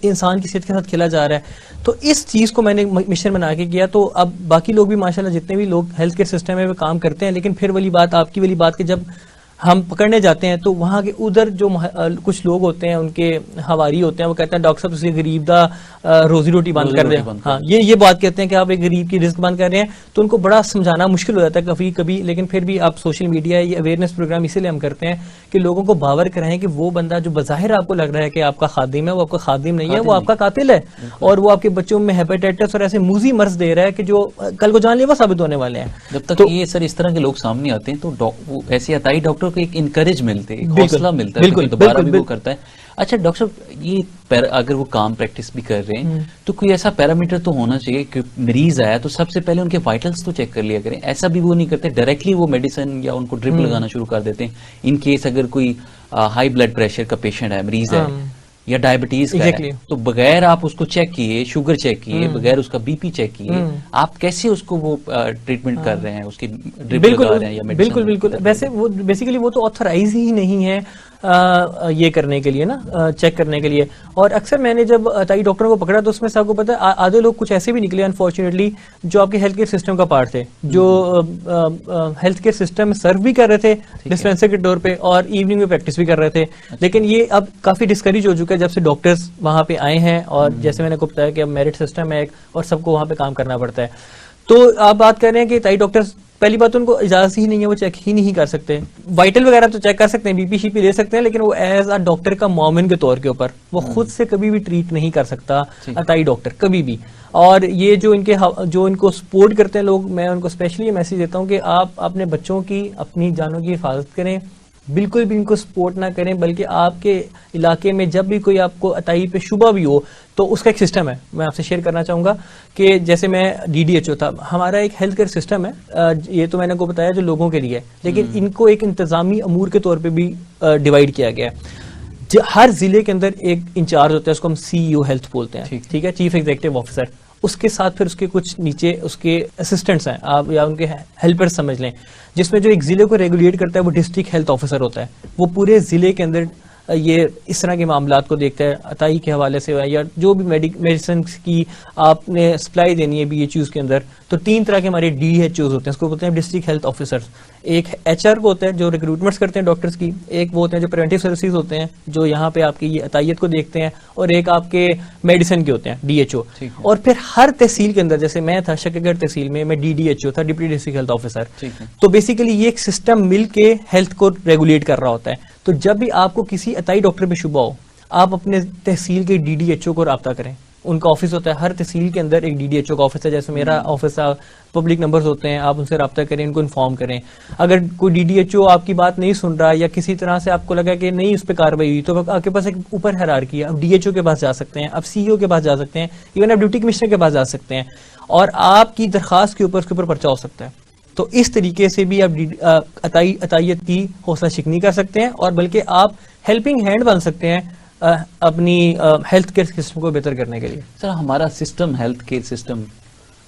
इंसान की सेहत के साथ खेला जा रहा है। तो इस चीज को मैंने मिशन बना के किया। तो अब बाकी लोग भी माशाल्लाह जितने भी लोग हेल्थ केयर सिस्टम में काम करते हैं, लेकिन फिर वाली बात आपकी वाली बात कि जब हम पकड़ने जाते हैं तो वहाँ के उधर जो कुछ लोग होते हैं उनके हवारी होते हैं, वो कहते हैं डॉक्टर साहब तुझे गरीब दा रोजी रोटी बंद कर दे। हाँ, ये बात कहते हैं कि आप एक गरीब की रिस्क बंद कर रहे हैं। तो उनको बड़ा समझाना मुश्किल हो जाता है कभी कभी, लेकिन फिर भी आप सोशल मीडिया ये अवेयरनेस प्रोग्राम इसीलिए हम करते हैं कि लोगों को बावर कराएं कि वो बंदा जो बज़ाहिर आपको लग रहा है कि आपका खादिम है, वो आपका खादिम नहीं है, वो आपका कातिल है, और वो आपके बच्चों में हेपेटाइटिस और ऐसे मूजी मर्ज दे रहा है कि जो कल को जानलेवा साबित होने वाले हैं। जब तक ये सर इस तरह के लोग सामने आते हैं तो ऐसे अताई डॉक्टर को एक इनकरेज मिलते हैं, हौसला मिलता है कि दोबारा भी वो करता है। अच्छा डॉक्टर साहब, ये अगर वो काम प्रैक्टिस भी कर रहे हैं तो कोई ऐसा पैरामीटर तो होना चाहिए कि मरीज आया तो सबसे पहले उनके वाइटल्स तो चेक कर लिया करें। ऐसा भी वो नहीं करते, डायरेक्टली वो मेडिसिन या उनको ड्रिप लगाना शुरू कर देते हैं। इन केस अगर कोई हाई ब्लड प्रेशर का पेशेंट है, मरीज है, या डायबिटीज का है, तो बगैर आप उसको चेक किए, शुगर चेक किए, बगैर उसका बीपी चेक किए, आप कैसे उसको वो ट्रीटमेंट कर रहे हैं, उसकी ड्रिप लगा रहे हैं या मेडिसिन? बिल्कुल। वैसे वो बेसिकली वो तो ऑथराइज ही नहीं है ये करने के लिए ना, चेक करने के लिए। और अक्सर मैंने जब ताई डॉक्टरों को पकड़ा तो उसमें सबको पता है आधे लोग कुछ ऐसे भी निकले अनफॉर्चुनेटली जो आपके हेल्थ केयर सिस्टम का पार्ट थे, जो हेल्थ केयर सिस्टम में सर्व भी कर रहे थे डिस्पेंसर के तौर पे और इवनिंग में प्रैक्टिस भी कर रहे थे। लेकिन ये अब काफी डिस्करेज हो चुका है जब से डॉक्टर्स वहां पे आए हैं, और जैसे मैंने आपको बताया कि अब मेरिट सिस्टम है और सबको वहां पे काम करना पड़ता है। तो आप बात कर रहे हैं कि ताई डॉक्टर्स, पहली बात तो उनको इजाजत ही नहीं है, वो चेक ही नहीं कर सकते। वाइटल वगैरह तो चेक कर सकते हैं, बीपी शीपी ले सकते हैं, लेकिन वो एज अ डॉक्टर का मोमिन के तौर के ऊपर वो खुद से कभी भी ट्रीट नहीं कर सकता अताई डॉक्टर, कभी भी। और ये जो इनको सपोर्ट करते हैं लोग, मैं उनको स्पेशली ये मैसेज देता हूँ कि आप अपने बच्चों की, अपनी जानों की हिफाजत करें, बिल्कुल भी इनको सपोर्ट ना करें। बल्कि आपके इलाके में जब भी कोई आपको अताई पे शुबा भी हो तो उसका एक सिस्टम है, मैं आपसे शेयर करना चाहूंगा कि जैसे मैं DDHO था, हमारा एक हेल्थ केयर सिस्टम है, ये तो मैंने को बताया जो लोगों के लिए, लेकिन इनको एक इंतजामी अमूर के तौर पे भी डिवाइड किया गया है। हर जिले के अंदर एक इंचार्ज होता है, उसको हम CEO हेल्थ बोलते हैं, ठीक है, चीफ एग्जीक्यूटिव ऑफिसर। उसके साथ फिर उसके कुछ नीचे उसके असिस्टेंट्स हैं, आप या उनके हेल्पर्स समझ लें, जिसमें जो एक जिले को रेगुलेट करता है वो डिस्ट्रिक्ट हेल्थ ऑफिसर होता है। वो पूरे जिले के अंदर ये इस तरह के मामलात को देखता है, अताई के हवाले से या जो भी मेडिसिन की आपने सप्लाई देनी है BHUs के अंदर। तो 3 तरह के हमारे DHOs होते हैं, उसको बोलते हैं डिस्ट्रिक्ट हेल्थ ऑफिसर्स। एक HR को होता है जो रिक्रूटमेंट्स करते हैं डॉक्टर्स की, एक वो होते हैं जो प्रिवेंटिव सर्विसेज होते हैं जो यहाँ पे आपकी ये अतायत को देखते हैं, और एक आपके मेडिसिन के होते हैं DHO। और फिर हर तहसील के अंदर, जैसे मैं था शक्करगढ़ तहसील में, मैं DDHO था, डिप्टी डिस्ट्रिक्ट हेल्थ ऑफिसर। तो बेसिकली ये एक सिस्टम मिल के हेल्थ को रेगुलेट कर रहा होता है। तो जब भी आपको किसी अताई डॉक्टर पे शुबा हो, आप अपने तहसील के DDHO को राब्ता करें। उनका ऑफिस होता है, हर तहसील के अंदर एक DDHO का ऑफिस है, जैसे मेरा ऑफिस है, पब्लिक नंबर्स होते हैं, आप उनसे राब्ता करें, उनको इन्फॉर्म करें। अगर कोई DDHO आपकी बात नहीं सुन रहा या किसी तरह से आपको लगा कि नहीं उस पर कार्रवाई हुई, तो आपके पास एक ऊपर हायरार्की है, आप DHO के पास जा सकते हैं, आप CEO के पास जा सकते हैं, इवन आप ड्यूटी कमिश्नर के पास जा सकते हैं, और आपकी दरखास्त के ऊपर उसके ऊपर पर्चा हो सकता है। तो इस तरीके से भी आप अतायत की हौसला शिकनी कर सकते हैं, और बल्कि आप हेल्पिंग हैंड बन सकते हैं अपनी हेल्थ केयर सिस्टम को बेहतर करने के लिए। सर हमारा सिस्टम, हेल्थ केयर सिस्टम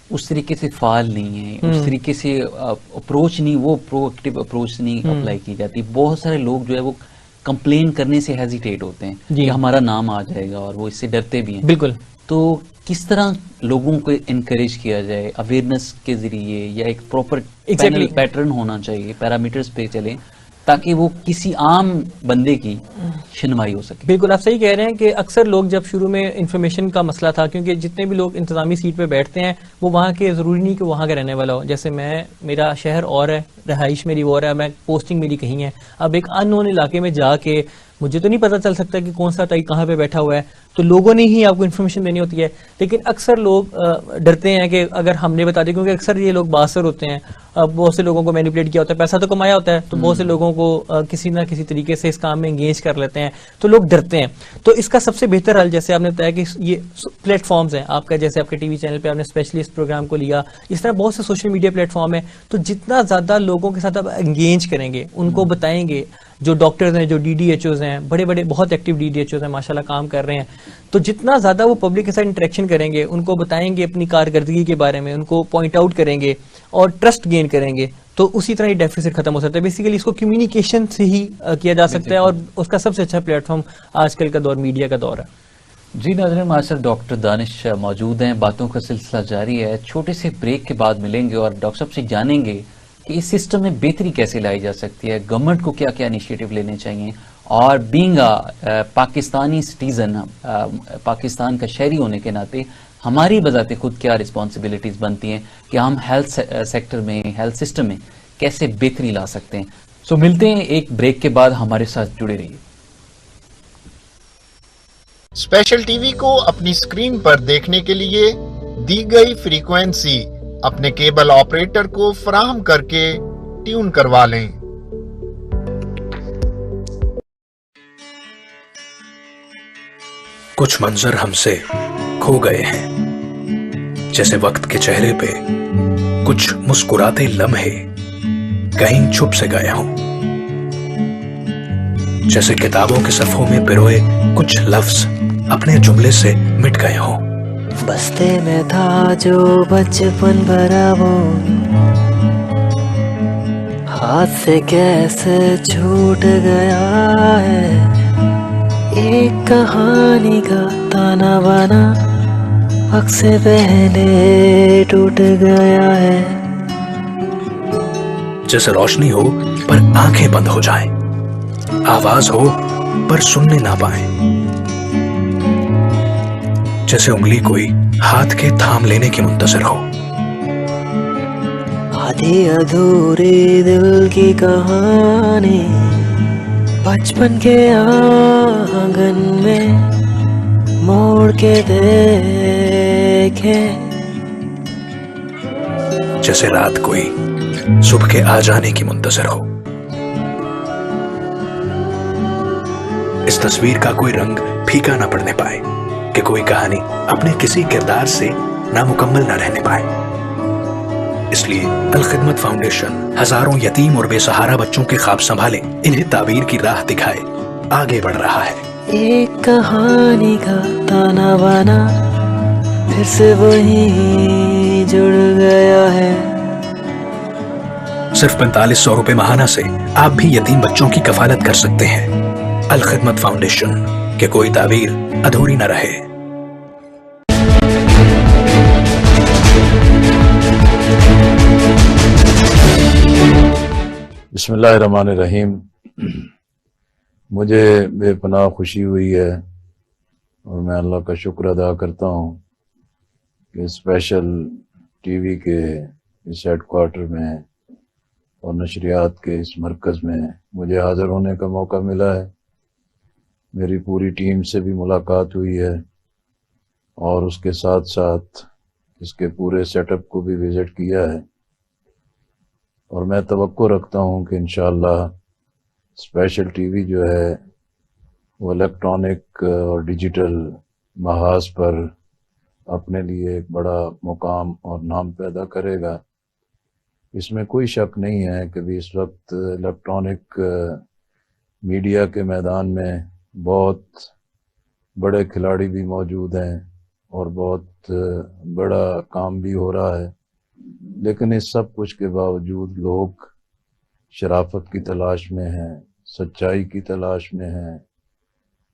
उस तरीके से फाल नहीं है, उस तरीके से अप्रोच नहीं, वो प्रोएक्टिव अप्रोच नहीं अप्लाई की जाती। बहुत सारे लोग जो है वो कंप्लेन करने से हेजिटेट होते हैं कि हमारा नाम आ जाएगा, और वो इससे डरते भी हैं। बिल्कुल। तो किस तरह लोगों को इनकरेज किया जाए अवेयरनेस के जरिए, या एक प्रॉपर पैटर्न होना चाहिए, पैरामीटर्स पे चलें ताकि वो किसी आम बंदे की शिनवाई हो सके? बिल्कुल आप सही कह रहे हैं कि अक्सर लोग जब शुरू में इंफॉर्मेशन का मसला था, क्योंकि जितने भी लोग इंतजामी सीट पे बैठते हैं वो वहाँ के जरूरी नहीं कि वहाँ का रहने वाला हो। जैसे मेरा शहर और है, रहाइश मेरी और है, मैं पोस्टिंग मेरी कहीं है। अब एक अननोन इलाके में जाके मुझे तो नहीं पता चल सकता कि कौन सा ताई कहाँ पे बैठा हुआ है, तो लोगों ने ही आपको इन्फॉर्मेशन देनी होती है। लेकिन अक्सर लोग डरते हैं कि अगर हमने बता दिया, क्योंकि अक्सर ये लोग बासर होते हैं, बहुत से लोगों को मैनिपुलेट किया होता है, पैसा तो कमाया होता है, तो बहुत से लोगों को किसी ना किसी तरीके से इस काम में एंगेज कर लेते हैं, तो लोग डरते हैं। तो इसका सबसे बेहतर हल, जैसे आपने बताया कि ये प्लेटफॉर्म्स हैं आपका, जैसे आपके टीवी चैनल पे आपने स्पेशलिस्ट प्रोग्राम को लिया, इस तरह बहुत से सोशल मीडिया प्लेटफॉर्म है, तो जितना ज्यादा लोगों के साथ आप एंगेज करेंगे, उनको बताएंगे, जो डॉक्टर्स हैं, जो डीडीएचओज हैं, बड़े बड़े बहुत एक्टिव डीडीएचओज हैं, माशाल्लाह काम कर रहे हैं, तो जितना ज्यादा वो पब्लिक के साथ इंटरेक्शन करेंगे, उनको बताएंगे अपनी कारकर्दगी के बारे में, उनको पॉइंट आउट करेंगे और ट्रस्ट गेन करेंगे, तो उसी तरह ये डेफिसिट खत्म हो सकता है। बेसिकली इसको कम्युनिकेशन से ही किया जा सकता है, और उसका सबसे अच्छा प्लेटफॉर्म आजकल का दौर मीडिया का दौर है। जी नाज़रीन, हमारे साथ डॉक्टर दानिश मौजूद हैं, बातों का सिलसिला जारी है। छोटे से ब्रेक के बाद मिलेंगे और डॉक्टर साहब से जानेंगे कि इस सिस्टम में बेहतरी कैसे लाई जा सकती है, गवर्नमेंट को क्या क्या इनिशिएटिव लेने चाहिए, और बीइंग पाकिस्तानी सिटीजन, पाकिस्तान का शहरी होने के नाते हमारी बजाते खुद क्या रिस्पॉन्सिबिलिटीज बनती हैं कि हम हेल्थ सेक्टर में, हेल्थ सिस्टम में कैसे बेहतरी ला सकते हैं। सो मिलते हैं एक ब्रेक के बाद, हमारे साथ जुड़े रहिए। स्पेशल टीवी को अपनी स्क्रीन पर देखने के लिए दी गई फ्रीक्वेंसी अपने केबल ऑपरेटर को फराहम करके ट्यून करवा लें। कुछ मंजर हमसे खो गए हैं, जैसे वक्त के चेहरे पे कुछ मुस्कुराते लम्हे कहीं छुप से गए हों, जैसे किताबों के सफ़ों में पिरोए कुछ लफ्ज अपने जुमले से मिट गए हों। बस्ते में था जो बचपन भरा वो, हाथ से कैसे छूट गया है, एक कहानी का ताना बाना वक्त से पहले टूट गया है। जैसे रोशनी हो पर आंखें बंद हो जाएं, आवाज हो पर सुनने ना पाए, जैसे उंगली कोई हाथ के थाम लेने की मुंतज़िर हो। आधी अधूरी दिल की कहानी बचपन के आंगन में मोड़ के देखे, जैसे रात कोई सुबह के आ जाने की मुंतज़िर हो। इस तस्वीर का कोई रंग फीका ना पड़ने पाए कि कोई कहानी अपने किसी किरदार से नामुकम्मल ना रहने पाए। इसलिए अल खिदमत फाउंडेशन हजारों यतीम और बेसहारा बच्चों के ख्वाब संभाले, इन्हें ताबीर की राह दिखाए, आगे बढ़ रहा है। एक कहानी का ताना बाना फिर से वही जुड़ गया है। सिर्फ 4500 रुपए माहाना से आप भी यतीम बच्चों की कफालत कर सकते हैं। अल खिदमत फाउंडेशन, के कोई ताबीर अधूरी न रहे। बिस्मिल्लाहिर्रहमानिर्रहीम। मुझे बेपनाह खुशी हुई है और मैं अल्लाह का शुक्र अदा करता हूँ कि स्पेशल टीवी के इस हेडक्वार्टर में और नशरियात के इस मरकज़ में मुझे हाज़िर होने का मौका मिला है। मेरी पूरी टीम से भी मुलाकात हुई है और उसके साथ साथ इसके पूरे सेटअप को भी विज़िट किया है, और मैं तवक्को रखता हूँ कि इंशाअल्लाह स्पेशल टीवी जो है वो इलेक्ट्रॉनिक और डिजिटल महाज पर अपने लिए एक बड़ा मुकाम और नाम पैदा करेगा। इसमें कोई शक नहीं है कि भी इस वक्त इलेक्ट्रॉनिक मीडिया के मैदान में बहुत बड़े खिलाड़ी भी मौजूद हैं और बहुत बड़ा काम भी हो रहा है, लेकिन इस सब कुछ के बावजूद लोग शराफत की तलाश में हैं, सच्चाई की तलाश में हैं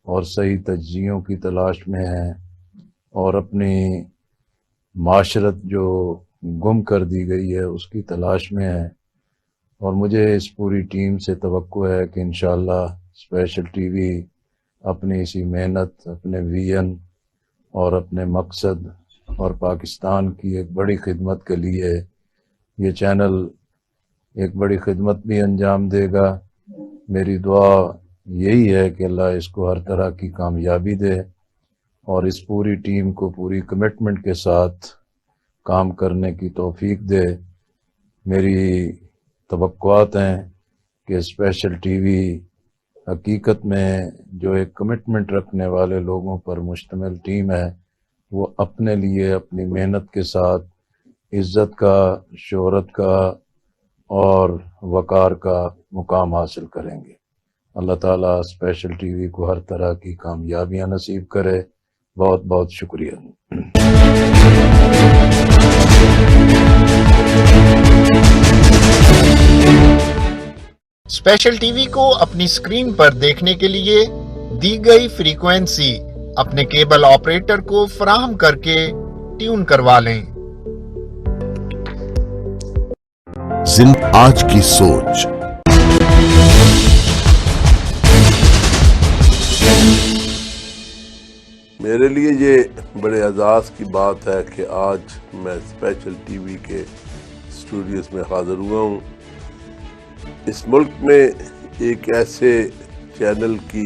और सही तज्जियों की तलाश में हैं, और अपनी माशरत जो गुम कर दी गई है उसकी तलाश में है। और मुझे इस पूरी टीम से तवक्को है कि इंशाअल्लाह स्पेशल टीवी अपनी इसी मेहनत, अपने विजन और अपने मकसद और पाकिस्तान की एक बड़ी खिदमत के लिए ये चैनल एक बड़ी खिदमत भी अंजाम देगा। मेरी दुआ यही है कि अल्लाह इसको हर तरह की कामयाबी दे और इस पूरी टीम को पूरी कमिटमेंट के साथ काम करने की तौफीक दे। मेरी तवक्कुआत हैं कि स्पेशल टीवी हकीकत में जो एक कमिटमेंट रखने वाले लोगों पर मुश्तमिल टीम है, वो अपने लिए अपनी मेहनत के साथ इज्जत का, शोहरत का और वकार का मुकाम हासिल करेंगे। अल्लाह ताला स्पेशल टीवी को हर तरह की कामयाबियां नसीब करे। बहुत बहुत शुक्रिया। स्पेशल टीवी को अपनी स्क्रीन पर देखने के लिए दी गई फ्रीक्वेंसी अपने केबल ऑपरेटर को फराहम करके ट्यून करवा लें। आज की सोच। मेरे लिए ये बड़े एजाज़ की बात है कि आज मैं स्पेशल टीवी के स्टूडियोज़ में हाज़िर हुआ हूँ। इस मुल्क में एक ऐसे चैनल की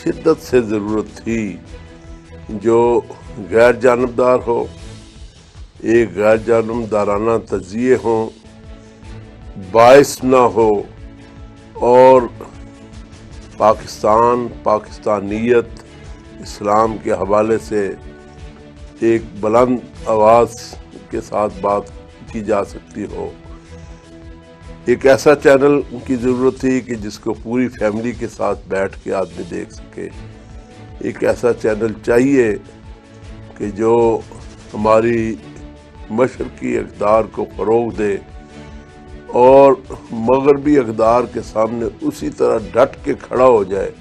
शिद्दत से ज़रूरत थी जो गैर जानबदार हो, एक गैर जानबदाराना तज़िये हो, बाइस ना हो और पाकिस्तान, पाकिस्तानियत, इस्लाम के हवाले से एक बुलंद आवाज़ के साथ बात की जा सकती हो। एक ऐसा चैनल की ज़रूरत थी कि जिसको पूरी फैमिली के साथ बैठ के आदमी देख सके। एक ऐसा चैनल चाहिए कि जो हमारी मशरकी इक़्तिदार को फ़रोग़ दे और मगरबी इक़्तिदार के सामने उसी तरह डट के खड़ा हो जाए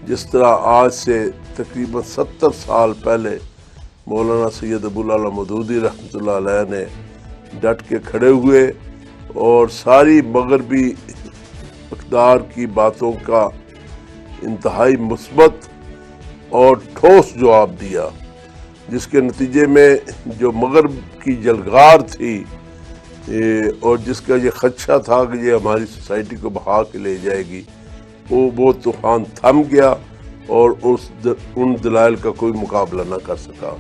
जिस तरह आज से तकरीबन 70 साल पहले मौलाना सैयद अबुल आला मौदूदी रहमतुल्लाह अलैह ने डट के खड़े हुए और सारी मगरबी इक़्तिदार की बातों का इंतहाई मुस्बत और ठोस जवाब दिया, जिसके नतीजे में जो मगरब की जलगार थी और जिसका ये खदशा था कि ये हमारी सोसाइटी को बहा के ले जाएगी, वो तूफान थम गया और उन दलाइल का कोई मुकाबला ना कर सका।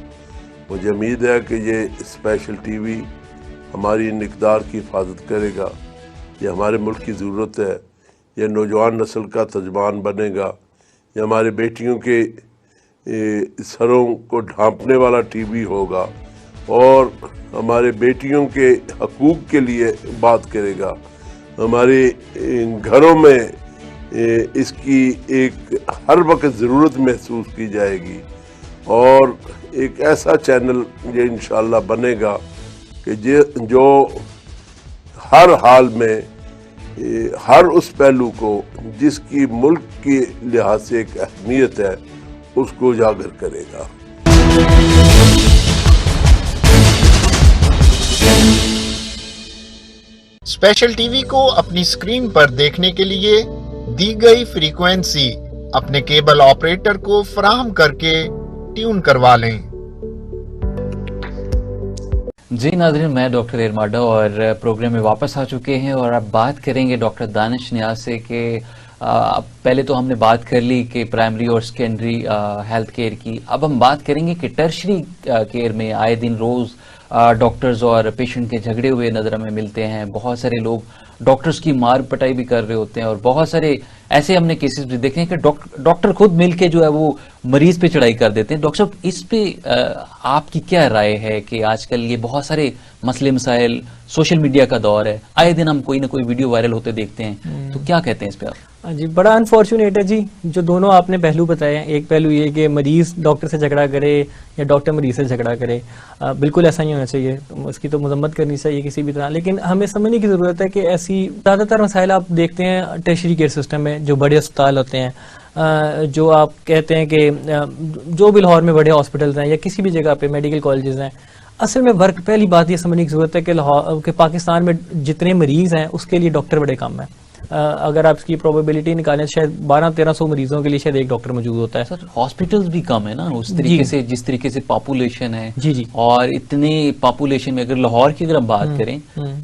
मुझे उम्मीद है कि ये स्पेशल टीवी हमारी इन इक़्तिदार की हिफाजत करेगा। ये हमारे मुल्क की ज़रूरत है। ये नौजवान नस्ल का तर्जुमान बनेगा। ये हमारे बेटियों के सरों को ढांपने वाला टीवी होगा और हमारे बेटियों के हकूक़ के लिए बात करेगा। हमारे घरों में इसकी एक हर वक्त ज़रूरत महसूस की जाएगी और एक ऐसा चैनल ये इंशाअल्लाह बनेगा कि जो हर हाल में हर उस पहलू को जिसकी मुल्क के लिहाज से एक अहमियत है उसको उजागर करेगा। स्पेशल टीवी को अपनी स्क्रीन पर देखने के लिए दी गई फ्रीक्वेंसी अपने केबल ऑपरेटर को फराहम करके ट्यून करवा लें। जी नाज़रीन, मैं डॉक्टर एरमाडा और प्रोग्राम में वापस आ चुके हैं और अब बात करेंगे डॉक्टर दानिश नियाज़ से कि पहले तो हमने बात कर ली कि प्राइमरी और सेकेंडरी हेल्थ केयर की। अब हम बात करेंगे कि टर्शरी केयर में आए दिन रोज़ डॉक्टर्स और पेशेंट के झगड़े हुए नज़र हमें मिलते हैं। बहुत सारे लोग डॉक्टर्स की मार पटाई भी कर रहे होते हैं और बहुत सारे ऐसे हमने केसेस भी देखे हैं कि डॉक्टर खुद मिलके जो है वो मरीज पे चढ़ाई कर देते हैं। डॉक्टर साहब, इस पे आपकी क्या राय है कि आजकल ये बहुत सारे मसले मसाइल, सोशल मीडिया का दौर है, आए दिन हम कोई ना कोई वीडियो वायरल होते देखते हैं, तो क्या कहते हैं इस पे आप? जी, बड़ा अनफॉर्चुनेट है जी जो दोनों आपने पहलू बताए हैं। एक पहलू ये कि मरीज डॉक्टर से झगड़ा करे या डॉक्टर मरीज से झगड़ा करे, बिल्कुल ऐसा नहीं होना चाहिए, उसकी तो मजम्मत करनी चाहिए किसी भी तरह। लेकिन हमें समझने की ज़रूरत है कि ऐसी ज़्यादातर मसाइल आप देखते हैं टर्शरी केयर सिस्टम में, जो बड़े अस्पताल होते हैं, जो आप कहते हैं कि जो भी लाहौर में बड़े हॉस्पिटल्स हैं या किसी भी जगह पे मेडिकल कॉलेजेस हैं, असल में वर्क पहली बात ये समझने की ज़रूरत है कि पाकिस्तान में जितने मरीज हैं उसके लिए डॉक्टर बड़े कम है। अगर आप इसकी प्रोबेबिलिटी निकालें, शायद 1200-1300 मरीजों के लिए शायद एक डॉक्टर मौजूद होता है। सर, हॉस्पिटल्स भी कम है ना उस तरीके से, जिस तरीके से पॉपुलेशन है। जी जी। और इतने पॉपुलेशन में अगर लाहौर की अगर हम बात करें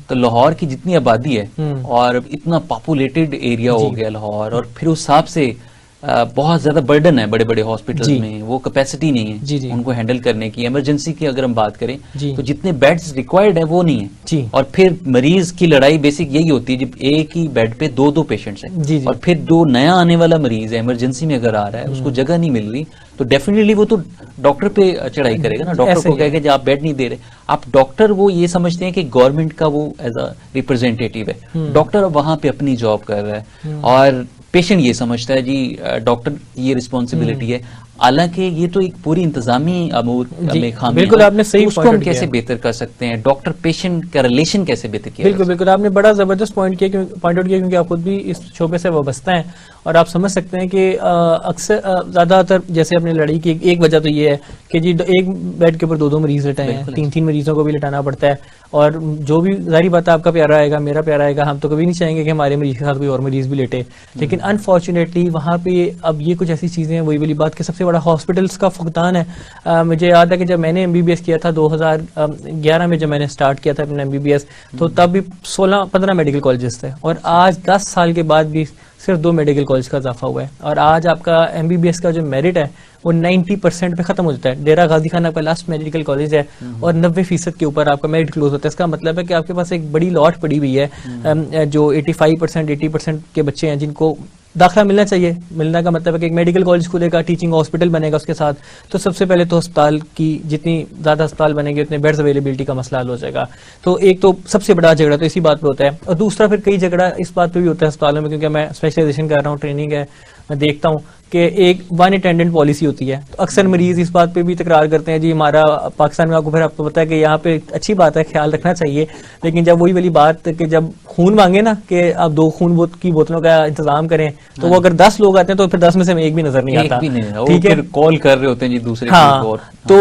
तो लाहौर की जितनी आबादी है और इतना पॉपुलेटेड एरिया हो गया लाहौर, और फिर उस हिसाब से बहुत ज्यादा बर्डन है बड़े बड़े हॉस्पिटल्स जी। में, वो कैपेसिटी नहीं है जी, जी। उनको हैंडल करने की। इमरजेंसी की अगर हम बात करें जी। तो जितने बेड्स रिक्वायर्ड है वो नहीं है जी। और फिर मरीज की लड़ाई बेसिक यही होती है जब एक ही बेड पे दो पेशेंट्स हैं जी, जी। और फिर दो नया आने वाला मरीज है इमरजेंसी में अगर आ रहा है उसको जगह नहीं मिल रही तो डेफिनेटली वो तो डॉक्टर पे चढ़ाई करेगा ना, डॉक्टर ऐसे को ही है। कहेगा कि आप बेड नहीं दे रहे। आप डॉक्टर वो ये समझते हैं कि गवर्नमेंट का वो एज अ रिप्रेजेंटेटिव है, डॉक्टर अब वहां पे अपनी जॉब कर रहा है और पेशेंट ये समझता है जी डॉक्टर की ये रिस्पॉन्सिबिलिटी है। हालांकि ये तो एक पूरी इंतजामी में खामी बिल्कुल है, आपने सही तो उसको point हम out किया। कैसे बेहतर कर सकते हैं, डॉक्टर पेशेंट का रिलेशन कैसे बेहतर किया बिल्कुल बिल्कुल आपने बड़ा जबरदस्त पॉइंट आउट किया क्योंकि आप खुद भी इस शोबे से वाबस्ता हैं और आप समझ सकते हैं कि अक्सर ज्यादातर जैसे अपनी लड़ाई की एक वजह तो ये है कि जी एक बेड के ऊपर दो मरीज लेटाए हैं, तीन मरीजों को भी लेटाना पड़ता है और जो भी जारी बात है आपका प्यारा आएगा मेरा प्यारा आएगा, हम तो कभी नहीं चाहेंगे कि हमारे मरीज के साथ कोई और मरीज भी लेटे, लेकिन अनफॉर्चुनेटली वहाँ पे अब ये कुछ ऐसी चीजें हैं, वही वाली बात कि सबसे बड़ा हॉस्पिटल्स का फुकदान है। मुझे याद है कि जब मैंने MBBS किया था 2011 में, जब मैंने स्टार्ट किया था अपना MBBS, तो तब भी 16-15 मेडिकल कॉलेजेस थे और आज 10 साल के बाद भी सिर्फ 2 मेडिकल कॉलेज का इजाफा हुआ है और आज आपका MBBS का जो मेरिट है वो 90% पे खत्म हो जाता है। डेरा गाजी खान आपका लास्ट मेडिकल कॉलेज है और 90% के ऊपर आपका मेरिट क्लोज होता है। इसका मतलब है कि आपके पास एक बड़ी लॉट पड़ी हुई है जो 85% 80% के बच्चे हैं जिनको दाखिला मिलना चाहिए। मिलने का मतलब है कि एक मेडिकल कॉलेज खुलेगा, टीचिंग हॉस्पिटल बनेगा उसके साथ, तो सबसे पहले तो अस्पताल की जितनी ज्यादा अस्पताल बनेंगे उतने बेड्स अवेलेबिलिटी का मसला हल हो जाएगा। तो एक तो सबसे बड़ा झगड़ा तो इसी बात पे होता है और दूसरा फिर कई झगड़ा इस बात पे भी होता है अस्पतालों में, क्योंकि मैं स्पेशलाइजेशन कर रहा हूँ, ट्रेनिंग है, मैं देखता हूँ कि एक वन अटेंडेंट पॉलिसी होती है। तो अक्सर मरीज इस बात पे भी तकरार करते हैं जी हमारा पाकिस्तान में, आपको फिर आपको पता है कि यहाँ पे अच्छी बात है, ख्याल रखना चाहिए, लेकिन जब वही वाली बात कि जब खून मांगे ना कि आप 2 खून की बोतलों का इंतजाम करें, तो वो अगर 10 लोग आते हैं तो फिर 10 में से एक भी नजर नहीं आता। ठीक है, कॉल कर रहे होते हैं जी दूसरे हाँ, को। तो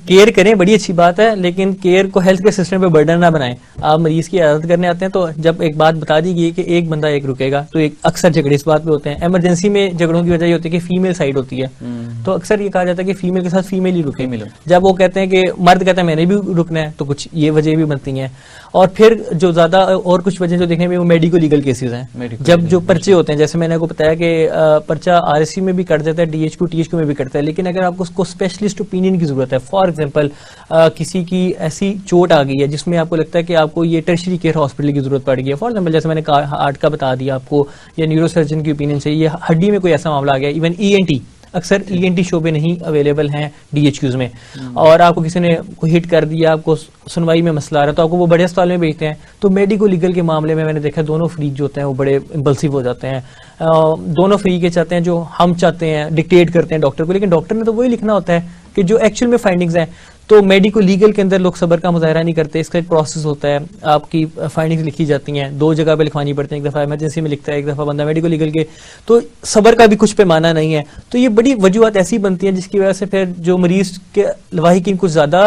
केयर करें, बड़ी अच्छी बात है, लेकिन केयर को हेल्थ केयर सिस्टम पे बर्डन ना बनाएं। आप मरीज की आदत करने आते हैं तो जब एक बात बता दी गई कि एक बंदा एक रुकेगा, तो एक अक्सर झगड़े इस बात पे होते हैं। इमरजेंसी में झगड़ों की वजह ये होती है कि फीमेल साइड होती है, तो अक्सर ये कहा जाता है कि फीमेल के साथ फीमेल ही रुके। जब वो कहते हैं कि मर्द कहता है मैंने भी रुकना है, तो कुछ ये वजह भी बनती हैं। और फिर जो ज्यादा और कुछ वजह जो देखने में वो मेडिको लीगल केसेस हैं, जब जो पर्चे होते हैं, जैसे मैंने आपको बताया कि पर्चा RSC में भी कट जाता है, DHQ THQ में भी कटता है, लेकिन अगर आपको उसको स्पेशलिस्ट ओपिनियन की जरूरत है, फॉर एग्जांपल किसी की ऐसी चोट आ गई है जिसमें आपको लगता है कि आपको ये टर्शरी केयर हॉस्पिटल की जरूरत पड़ गई है, फॉर एग्जांपल जैसे मैंने हार्ट का बता दिया आपको, या न्यूरोसर्जन की ओपिनियन चाहिए, या हड्डी में कोई ऐसा मामला आ गया, इवन ENT, अक्सर ENT शोबे नहीं अवेलेबल हैं DHQs में, और आपको किसी ने कोई हिट कर दिया, आपको सुनवाई में मसला आ रहा है, तो आपको वो बड़े अस्पताल में भेजते हैं। तो मेडिको लीगल के मामले में मैंने देखा दोनों फ्रीक जो होते हैं वो बड़े इम्पल्सिव हो जाते हैं, दोनों फ्री के चाहते हैं जो हम चाहते हैं, डिक्टेट करते हैं डॉक्टर को, लेकिन डॉक्टर ने तो वही लिखना होता है कि जो एक्चुअल में फाइंडिंग्स हैं। तो मेडिको लीगल के अंदर लोग सब्र का मुजाहरा नहीं करते, इसका एक प्रोसेस होता है, आपकी फाइंडिंग्स लिखी जाती हैं, 2 जगह पे लिखवानी पड़ती हैं, एक दफा इमरजेंसी में लिखता है, एक दफा बंदा मेडिको लीगल के, तो सब्र का भी कुछ पैमाना नहीं है। तो ये बड़ी वजूहत ऐसी बनती हैं जिसकी वजह से फिर जो मरीज के लवाहिकीन कुछ ज्यादा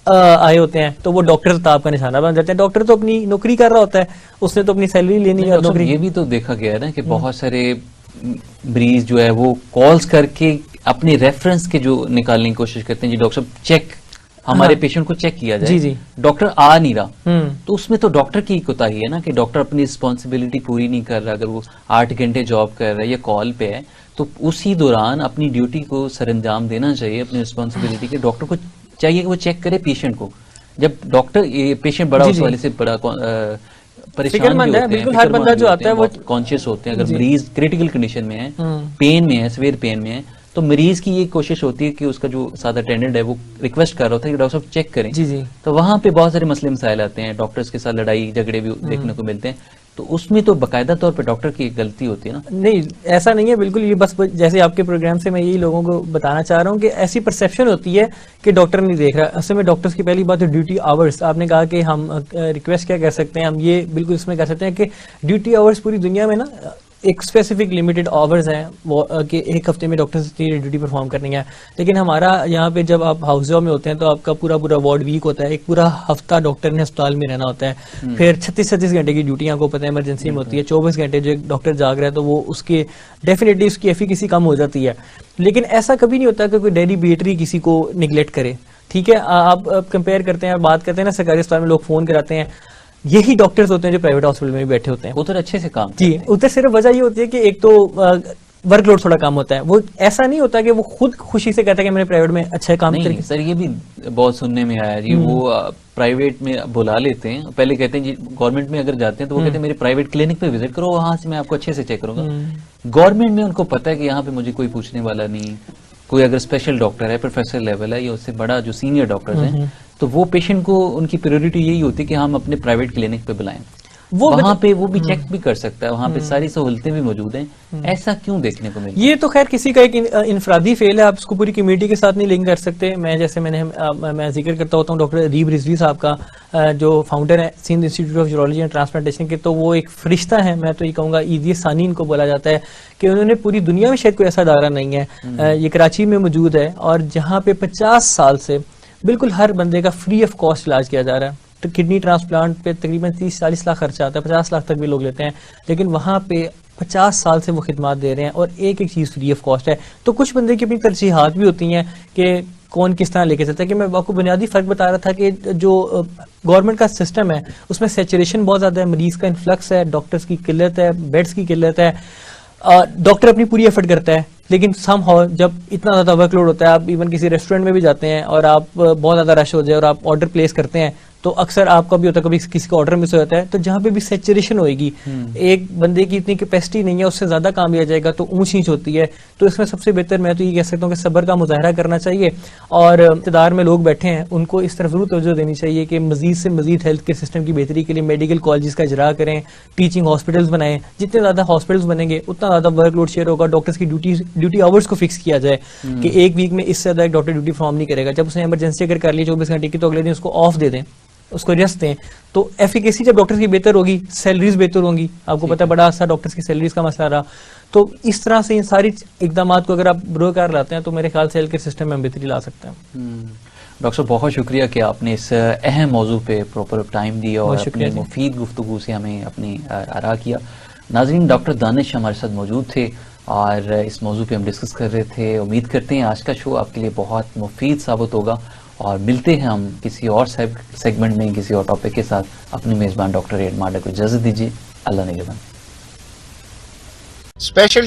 आए होते हैं तो वो डॉक्टर ताब का निशाना बन जाते हैं। डॉक्टर तो अपनी नौकरी कर रहा होता है, उसने तो अपनी सैलरी लेनी है। नौकरी ये भी तो देखा गया है ना कि बहुत सारे मरीज जो है वो कॉल्स करके अपने रेफरेंस के जो निकालने की कोशिश करते हैं, जी डॉक्टर साहब चेक हमारे पेशेंट को चेक किया जाए, जी। डॉक्टर आ नहीं रहा, तो उसमें तो डॉक्टर की कोताही है ना कि डॉक्टर अपनी रिस्पॉन्सिबिलिटी पूरी नहीं कर रहा। अगर वो 8 घंटे जॉब कर रहा है या कॉल पे है तो उसी दौरान अपनी ड्यूटी को सरंजाम देना चाहिए, अपनी रिस्पॉन्सिबिलिटी के। डॉक्टर को चाहिए कि वो चेक करे पेशेंट को। जब डॉक्टर पेशेंट बड़ा उस वाले से बड़ा परेशान भी होते हैं, बिल्कुल हर बंदा जो आता है वो कॉन्शियस होते हैं। अगर मरीज क्रिटिकल कंडीशन में है, पेन में है, सीवियर पेन में है, तो मरीज की ये कोशिश होती है कि उसका जो सादा अटेंडेंट है वो रिक्वेस्ट कर रहा होता है कि डॉक्टर साहब चेक करें। जी। तो वहां पे बहुत सारे मसले मसाइल आते हैं, डॉक्टर्स के साथ लड़ाई झगड़े भी देखने को मिलते हैं, तो उसमें तो बाकायदा तौर पे डॉक्टर की गलती होती है ना। नहीं, ऐसा नहीं है बिल्कुल। ये बस जैसे आपके प्रोग्राम से मैं यही लोगों को बताना चाह रहा हूँ कि ऐसी परसेप्शन होती है कि डॉक्टर नहीं देख रहा। असल में डॉक्टर्स की पहली बात है ड्यूटी आवर्स। आपने कहा कि हम रिक्वेस्ट क्या कर सकते हैं, हम ये बिल्कुल इसमें कर सकते हैं कि ड्यूटी आवर्स पूरी दुनिया में ना एक स्पेसिफिक लिमिटेड आवर्स हैं वो कि एक हफ्ते में डॉक्टर से ड्यूटी परफॉर्म करनी है। लेकिन हमारा यहाँ पे जब आप हाउस जॉब में होते हैं तो आपका पूरा वार्ड वीक होता है, एक पूरा हफ्ता डॉक्टर ने अस्पताल में रहना होता है, फिर 36 घंटे की ड्यूटी आपको पता है इमरजेंसी में होती है, 24 घंटे जो एक डॉक्टर जाग रहा है तो वो उसके डेफिनेटली उसकी एफिकेसी कम हो जाती है। लेकिन ऐसा कभी नहीं होता कि कोई डेलीबरेटली किसी को निगलेक्ट करे। ठीक है, आप कंपेयर करते हैं, बात करते हैं ना, सरकारी अस्पताल में लोग फोन कराते हैं, यही डॉक्टर्स होते हैं जो प्राइवेट हॉस्पिटल में भी बैठे होते हैं, उधर अच्छे से काम जी। उधर सिर्फ वजह ये होती है कि एक तो वर्कलोड थोड़ा कम होता है। वो ऐसा नहीं होता कि वो खुद खुशी से कहता है कि मैंने प्राइवेट में अच्छा काम नहीं सर, ये भी बहुत सुनने में आया जी। वो प्राइवेट में बुला लेते हैं, पहले कहते हैं जी गवर्नमेंट में अगर जाते हैं तो वो कहते हैं मेरे प्राइवेट क्लिनिक पे विजिट करो, वहां से मैं आपको अच्छे से चेक करूंगा। गवर्नमेंट में उनको पता है कि यहाँ पे मुझे कोई पूछने वाला नहीं, कोई अगर स्पेशल डॉक्टर है, प्रोफेसर लेवल है या उससे बड़ा जो सीनियर डॉक्टर्स हैं, तो वो पेशेंट को उनकी प्रायोरिटी यही होती है कि हम अपने प्राइवेट क्लिनिक पे बुलाएं, वहां पे वो भी चेक भी कर सकता है, वहां पे सारी सहूलतें भी मौजूद हैं। ऐसा क्यों देखने को मिलता है? ये तो खैर किसी का एक इनफरादी फेल है, आप इसको पूरी कम्युनिटी के साथ नहीं लिंक कर सकते। मैं जैसे मैं जिक्र करता होता हूँ डॉक्टर अदीब रिजवी साहब का, जो फाउंडर है Sindh institute of urology and transplantation के, तो वो एक फरिश्ता है, मैं तो ये कहूँगा ईदी सानी इनको बोला जाता है, कि उन्होंने पूरी दुनिया में शायद कोई ऐसा अदारा नहीं है, ये कराची में मौजूद है, और जहाँ पे 50 साल से बिल्कुल हर बंदे का फ्री ऑफ कॉस्ट इलाज किया जा रहा है। तो किडनी ट्रांसप्लांट पे तकरीबन 30-40 लाख खर्चा आता है, 50 लाख तक भी लोग लेते हैं, लेकिन वहाँ पे 50 साल से वो खिदमत दे रहे हैं और एक एक चीज़ फ्री ऑफ कॉस्ट है। तो कुछ बंदे की अपनी तरजीहात भी होती हैं कि कौन किस तरह लेके चलता है। कि मैं आपको बुनियादी फर्क बता रहा था कि जो गवर्नमेंट का सिस्टम है उसमें सैचुरेशन बहुत ज़्यादा है, मरीज का इन्फ्लक्स है, डॉक्टर्स की किल्लत है, बेड्स की किल्लत है, डॉक्टर अपनी पूरी एफर्ट करता है, लेकिन समहाउ जब इतना ज़्यादा वर्कलोड होता है, आप इवन किसी रेस्टोरेंट में भी जाते हैं और आप बहुत ज़्यादा रश हो जाए और आप ऑर्डर प्लेस करते हैं, तो अक्सर आपका भी होता है कभी किसी का ऑर्डर मिस हो जाता है, तो जहाँ पे भी सैचुरेशन होएगी, एक बंदे की इतनी कैपेसिटी नहीं है, उससे ज्यादा काम लिया जाएगा तो ऊंच नीच होती है। तो इसमें सबसे बेहतर मैं तो ये कह सकता हूँ कि सब्र का मुजाहरा करना चाहिए, और इक़्तिदार में लोग बैठे हैं उनको इस तरफ जरूर तवज्जो देनी चाहिए कि मजीद से मजीद हेल्थ केयर सिस्टम की बेहतरी के लिए मेडिकल कॉलेज का इजरा करें, टीचिंग हॉस्पिटल्स बनाएं। जितने ज्यादा हॉस्पिटल्स बनेंगे उतना ज्यादा वर्कलोड शेयर होगा, डॉक्टर्स की ड्यूटी आवर्स को फिक्स किया जाए कि एक वीक में इससे ज्यादा एक डॉक्टर ड्यूटी परफॉर्म नहीं करेगा। जब उसने इमरजेंसी अगर कर ली 24 घंटे की, तो अगले दिन उसको ऑफ दे दें, उसको रेस्ट दें। तो एफिकेसी जब डॉक्टर्स की बेहतर होगी, सैलरीज बेहतर होंगी। आपको पता है बड़ा सा डॉक्टर्स की सैलरीज का मसला रहा। तो इस तरह से इन सारी इकदाम को अगर आप बरोकार लाते हैं तो मेरे ख्याल से हेल्थ केयर सिस्टम में बेहतरी ला सकते हैं। डॉक्टर बहुत शुक्रिया कि आपने इस अहम मौजू पे प्रॉपर टाइम दिया और अपनी मुफीद गुफ्तगू से हमें अपनी आरा किया। नाज़रीन, डॉक्टर दानिश हमारे साथ मौजूद थे और इस मौजू पे हम डिस्कस कर रहे थे। उम्मीद करते हैं आज का शो आपके लिए बहुत मुफीद साबित होगा, और मिलते हैं हम किसी और सेगमेंट में किसी और टॉपिक के साथ। अपने मेज़बान डॉक्टर एडमाडा को इजाज़त दीजिए। अल्लाह निगहबान। स्पेशल